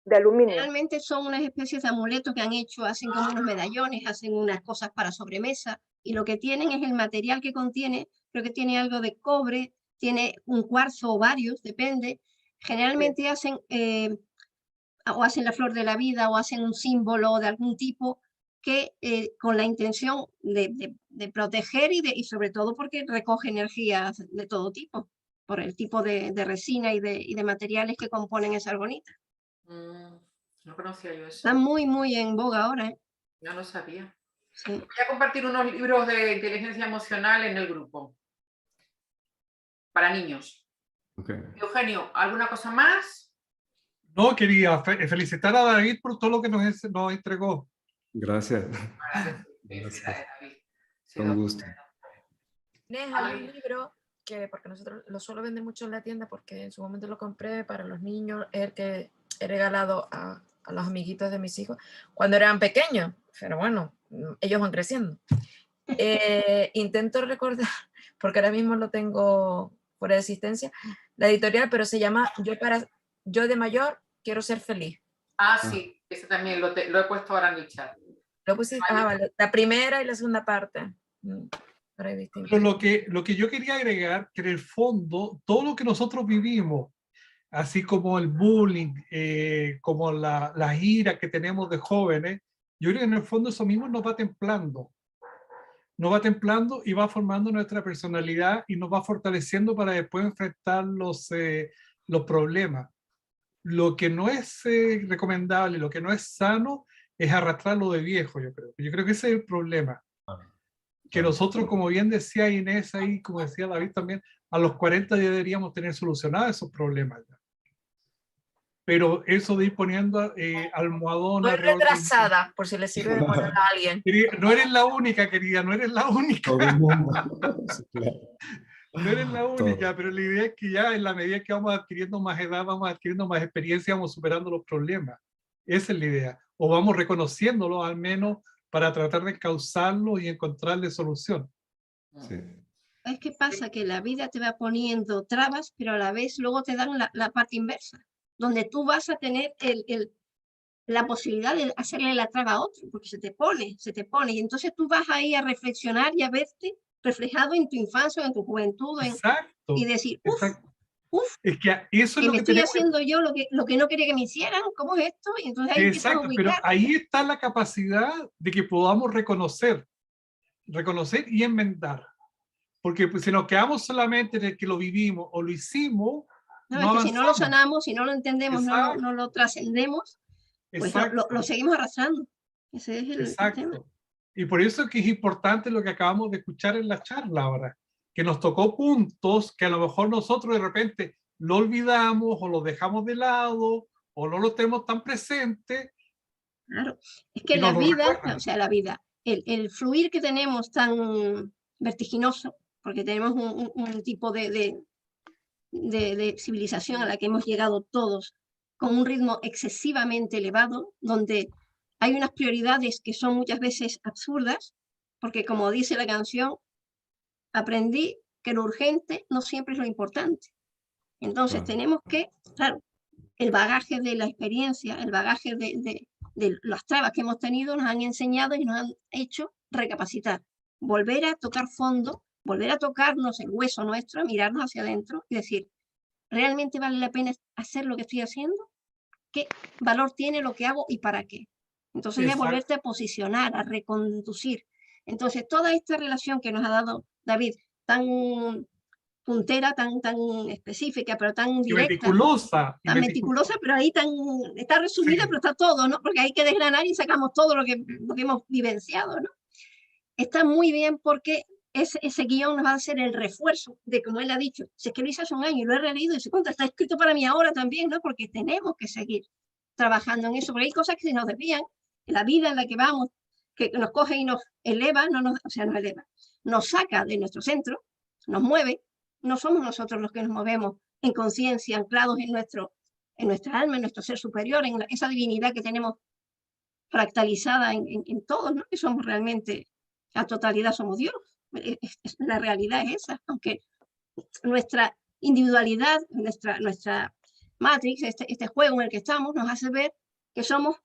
De aluminio. Realmente son unas especies de amuletos que han hecho, hacen como unos medallones, hacen unas cosas para sobremesa, y lo que tienen es el material que contiene, creo que tiene algo de cobre, tiene un cuarzo o varios, depende. Generalmente hacen o hacen la flor de la vida o hacen un símbolo de algún tipo que con la intención de proteger y sobre todo porque recoge energías de todo tipo, por el tipo de resina y de materiales que componen esa argonita. No conocía yo eso. Está muy, muy en boga ahora, ¿eh? No lo sabía. Sí. Voy a compartir unos libros de inteligencia emocional en el grupo. Para niños. Okay. Eugenio, ¿alguna cosa más? No, quería felicitar a David por todo lo que nos entregó. Gracias. Felicidades, David. Con gusto. Inés, hay un libro que, porque nosotros lo suelo vender mucho en la tienda, porque en su momento lo compré para los niños, el que he regalado a los amiguitos de mis hijos cuando eran pequeños, pero bueno, ellos van creciendo. Intento recordar, porque ahora mismo lo tengo fuera de existencia, la editorial, pero se llama Yo de mayor quiero ser feliz. Ah, sí, ese también lo he puesto ahora en el chat. Lo puse, vale, la primera y la segunda parte. Pero lo que yo quería agregar, que en el fondo, todo lo que nosotros vivimos, así como el bullying, como la ira que tenemos de jóvenes, yo creo que en el fondo eso mismo nos va templando. Nos va templando y va formando nuestra personalidad y nos va fortaleciendo para después enfrentar los problemas. Lo que no es recomendable, lo que no es sano, es arrastrarlo de viejo, yo creo. Yo creo que ese es el problema. Que nosotros, como bien decía Inés ahí, como decía David también, a los 40 ya deberíamos tener solucionados esos problemas. Pero eso de ir poniendo almohadones... Estoy retrasada, por si le sirve de moral a alguien. No eres la única, querida, no eres la única. Todo el mundo. No eres la única, pero la idea es que ya en la medida que vamos adquiriendo más edad, vamos adquiriendo más experiencia, vamos superando los problemas. Esa es la idea. O vamos reconociéndolos al menos para tratar de causarlos y encontrarle solución. Sí. ¿Sabes qué pasa? Que la vida te va poniendo trabas, pero a la vez luego te dan la parte inversa, donde tú vas a tener la posibilidad de hacerle la traba a otro, porque se te pone, y entonces tú vas ahí a reflexionar y a verte reflejado en tu infancia, en tu juventud, y decir, es que eso es lo me que estoy tenemos... haciendo yo lo que no quería que me hicieran, ¿cómo es esto? Y entonces ahí empiezas a ubicar. Pero ahí está la capacidad de que podamos reconocer y enmendar. Porque pues, si nos quedamos solamente en el que lo vivimos o lo hicimos, no, es que si no lo sanamos, si no lo entendemos, no lo trascendemos, pues lo seguimos arrastrando. Ese es el tema. Y por eso es que es importante lo que acabamos de escuchar en la charla ahora, que nos tocó puntos que a lo mejor nosotros de repente lo olvidamos o lo dejamos de lado o no lo tenemos tan presente. Claro, es que la vida, el fluir que tenemos tan vertiginoso, porque tenemos un tipo de civilización a la que hemos llegado todos con un ritmo excesivamente elevado, donde hay unas prioridades que son muchas veces absurdas, porque como dice la canción, aprendí que lo urgente no siempre es lo importante. Entonces tenemos que, claro, el bagaje de la experiencia, el bagaje de las trabas que hemos tenido nos han enseñado y nos han hecho recapacitar, volver a tocar fondo, volver a tocarnos el hueso nuestro, mirarnos hacia adentro y decir, ¿realmente vale la pena hacer lo que estoy haciendo? ¿Qué valor tiene lo que hago y para qué? Entonces ya volverte a posicionar, a reconducir. Entonces toda esta relación que nos ha dado David, tan puntera, tan específica, pero tan directa, tan meticulosa, pero ahí está resumida, pero está todo, ¿no? Porque hay que desgranar y sacamos todo lo que hemos vivenciado, ¿no? Está muy bien porque ese guión nos va a hacer el refuerzo de, como él ha dicho, si es que lo hice hace un año y lo he releído y se cuenta, está escrito para mí ahora también, ¿no? Porque tenemos que seguir trabajando en eso, porque hay cosas que se nos desvían, en la vida en la que vamos, que nos coge y nos eleva, nos eleva, nos saca de nuestro centro, nos mueve. No somos nosotros los que nos movemos en conciencia, anclados en nuestra alma, en nuestro ser superior, en esa divinidad que tenemos fractalizada en todos, ¿no? Que somos realmente, la totalidad somos Dios. La realidad es esa, aunque nuestra individualidad, nuestra matrix, este juego en el que estamos, nos hace ver que somos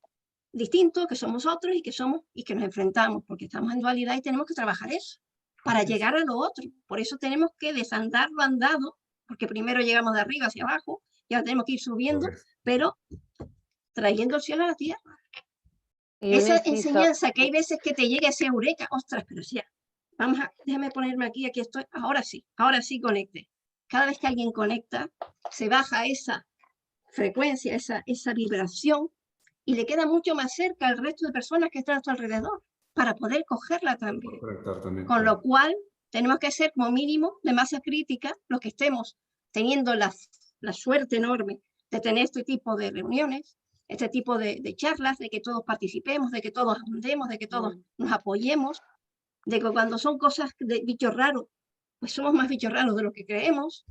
distintos, que somos otros y que nos enfrentamos, porque estamos en dualidad y tenemos que trabajar eso para llegar a lo otro. Por eso tenemos que desandar lo andado, porque primero llegamos de arriba hacia abajo, ya tenemos que ir subiendo, pero trayendo el cielo a la tierra. Esa enseñanza que hay veces que te llega ese eureka, ostras, pero sí, déjame ponerme aquí estoy, ahora sí conecte. Cada vez que alguien conecta, se baja esa frecuencia, esa vibración, y le queda mucho más cerca al resto de personas que están a tu alrededor para poder cogerla también. Conectar también, Con claro. lo cual, tenemos que ser como mínimo de masa crítica los que estemos teniendo la suerte enorme de tener este tipo de reuniones, este tipo de charlas, de que todos participemos, de que todos andemos, de que todos nos apoyemos, de que cuando son cosas de bichos raros, pues somos más bichos raros de lo que creemos.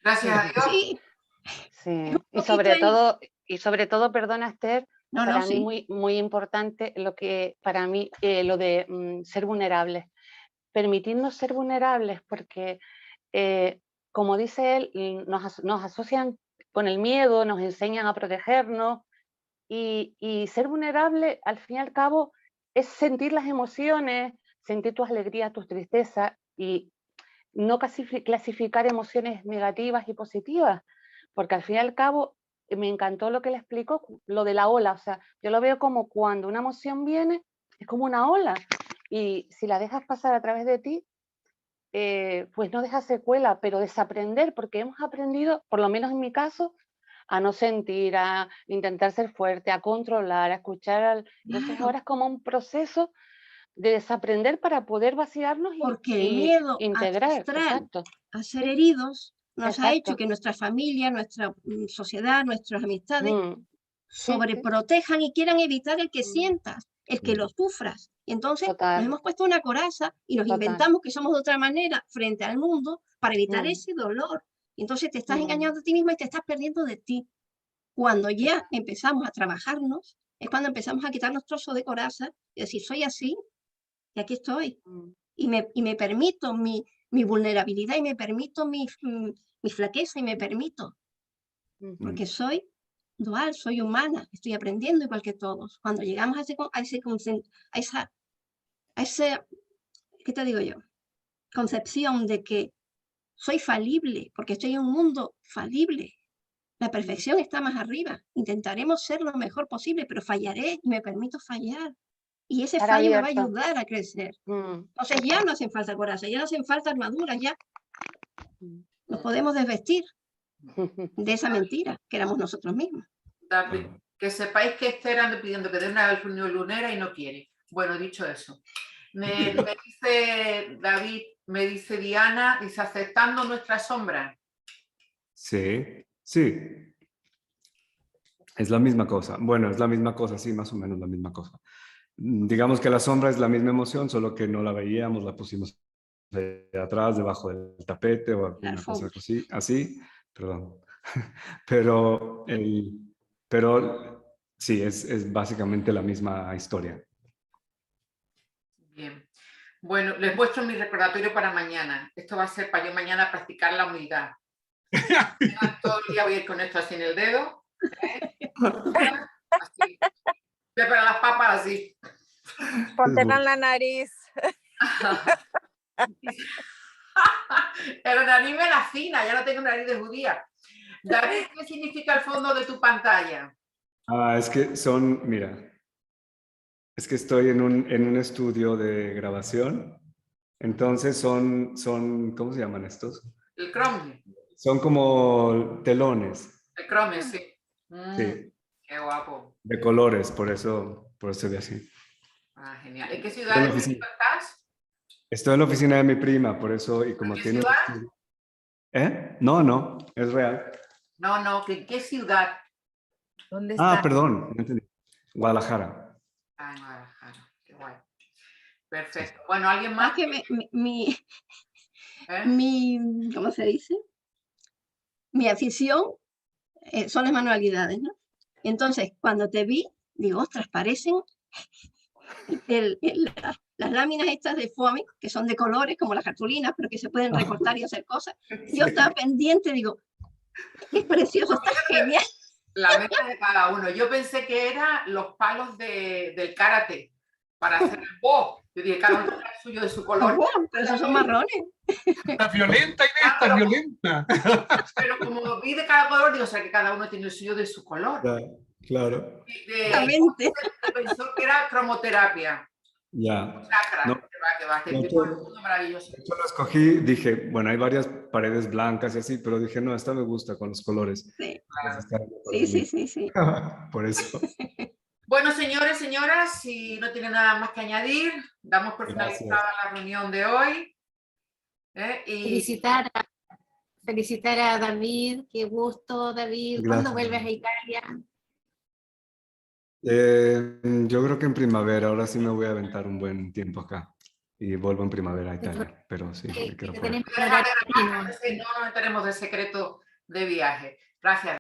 Gracias a Dios. Sí, Sí, poquito y sobre todo, perdona Esther, no, para no, mí sí. muy importante para mí lo de ser vulnerables, permitirnos ser vulnerables porque como dice él, nos asocian con el miedo, nos enseñan a protegernos y ser vulnerable al fin y al cabo es sentir las emociones, sentir tus alegrías, tus tristezas y no clasificar emociones negativas y positivas, porque al fin y al cabo me encantó lo que le explicó, lo de la ola, o sea, yo lo veo como cuando una emoción viene, es como una ola, y si la dejas pasar a través de ti, pues no deja secuela, pero desaprender, porque hemos aprendido, por lo menos en mi caso, a no sentir, a intentar ser fuerte, a controlar, a escuchar. Entonces Claro. ahora es como un proceso de desaprender para poder vaciarnos Porque el y miedo integrar. ancestral Exacto. a ser heridos nos ha hecho Exacto. que nuestra familia, nuestra sociedad, nuestras amistades Sí, sobreprotejan y quieran evitar el que sientas, el que lo sufras. Y entonces Total. nos hemos puesto una coraza y nos Total. inventamos que somos de otra manera frente al mundo para evitar ese dolor. Y entonces te estás engañando a ti misma y te estás perdiendo de ti. Cuando ya empezamos a trabajarnos, es cuando empezamos a quitarnos trozos de coraza y decir, soy así y aquí estoy. Y me permito mi vulnerabilidad y me permito mi flaqueza y me permito. Porque soy dual, soy humana, estoy aprendiendo igual que todos. Cuando llegamos a esa, ¿qué te digo yo? Concepción de que soy falible, porque estoy en un mundo falible. La perfección está más arriba. Intentaremos ser lo mejor posible, pero fallaré y me permito fallar. Y ese Estar fallo me va a abierto. ayudar a crecer. Entonces ya no hacen falta coraza, ya no hacen falta armaduras, ya nos podemos desvestir de esa mentira que éramos nosotros mismos. David, que sepáis que Esther anda pidiendo que dé una reunión lunera y no quiere. Bueno, dicho eso. Me dice David, me dice Diana, dice aceptando nuestra sombra. Sí, sí. Es la misma cosa. Bueno, es la misma cosa, sí, más o menos la misma cosa. Digamos que la sombra es la misma emoción, solo que no la veíamos, la pusimos de atrás, debajo del tapete o alguna cosa así, perdón. Pero sí, es básicamente la misma historia. Bien. Bueno, les muestro mi recordatorio para mañana. Esto va a ser para yo mañana practicar la humildad. Todo el día voy a ir con esto así en el dedo. Así. Voy para las papas así. Póntela en la nariz. Pero nariz me la fina, ya no tengo nariz de judía. David, ¿qué significa el fondo de tu pantalla? Es que mira, es que estoy en un estudio de grabación, entonces son, ¿cómo se llaman estos? El cromie. Son como telones. El cromie, sí. Sí. Qué guapo. De colores, por eso se ve así. Genial. ¿En qué ciudad de México estás? Estoy en la oficina de mi prima, por eso, y como ¿En qué tiene... ciudad? No, es real. No, ¿en qué ciudad? ¿Dónde está? Perdón, no entendí. Guadalajara. En Guadalajara, qué guay. Perfecto. Bueno, ¿alguien más? Que ¿cómo se dice? Mi afición son las manualidades, ¿no? Entonces, cuando te vi, digo, ostras, parecen las láminas estas de foamy, que son de colores, como las cartulinas, pero que se pueden recortar y hacer cosas. Yo estaba pendiente, digo, es precioso, está genial. La meta de cada uno. Yo pensé que eran los palos del karate para hacer el bo. Yo dije, cada uno tiene el suyo de su color. Pero esos son marrones. Está violenta, Inés, está violenta. Pero como vi de cada color, digo, o sea, que cada uno tiene el suyo de su color. Claro. Exactamente. Pensó que era cromoterapia. Ya. Chakra, No, que va, De este hecho, tipo de maravilloso. de hecho, lo escogí, dije, bueno, hay varias paredes blancas y así, pero dije, no, esta me gusta con los colores. Sí, Pues está mejor sí, de sí, mí. sí, sí. Por eso. Bueno, señores, señoras, si no tienen nada más que añadir, damos por Gracias. finalizada la reunión de hoy. Y Felicitar a David, qué gusto, David. ¿Cuándo Gracias. vuelves a Italia? Yo creo que en primavera, ahora sí me voy a aventar un buen tiempo acá. Y vuelvo en primavera a Italia, pero sí, me quedo por ahí. Tenemos un horario latino. no nos enteremos del secreto de viaje. Gracias.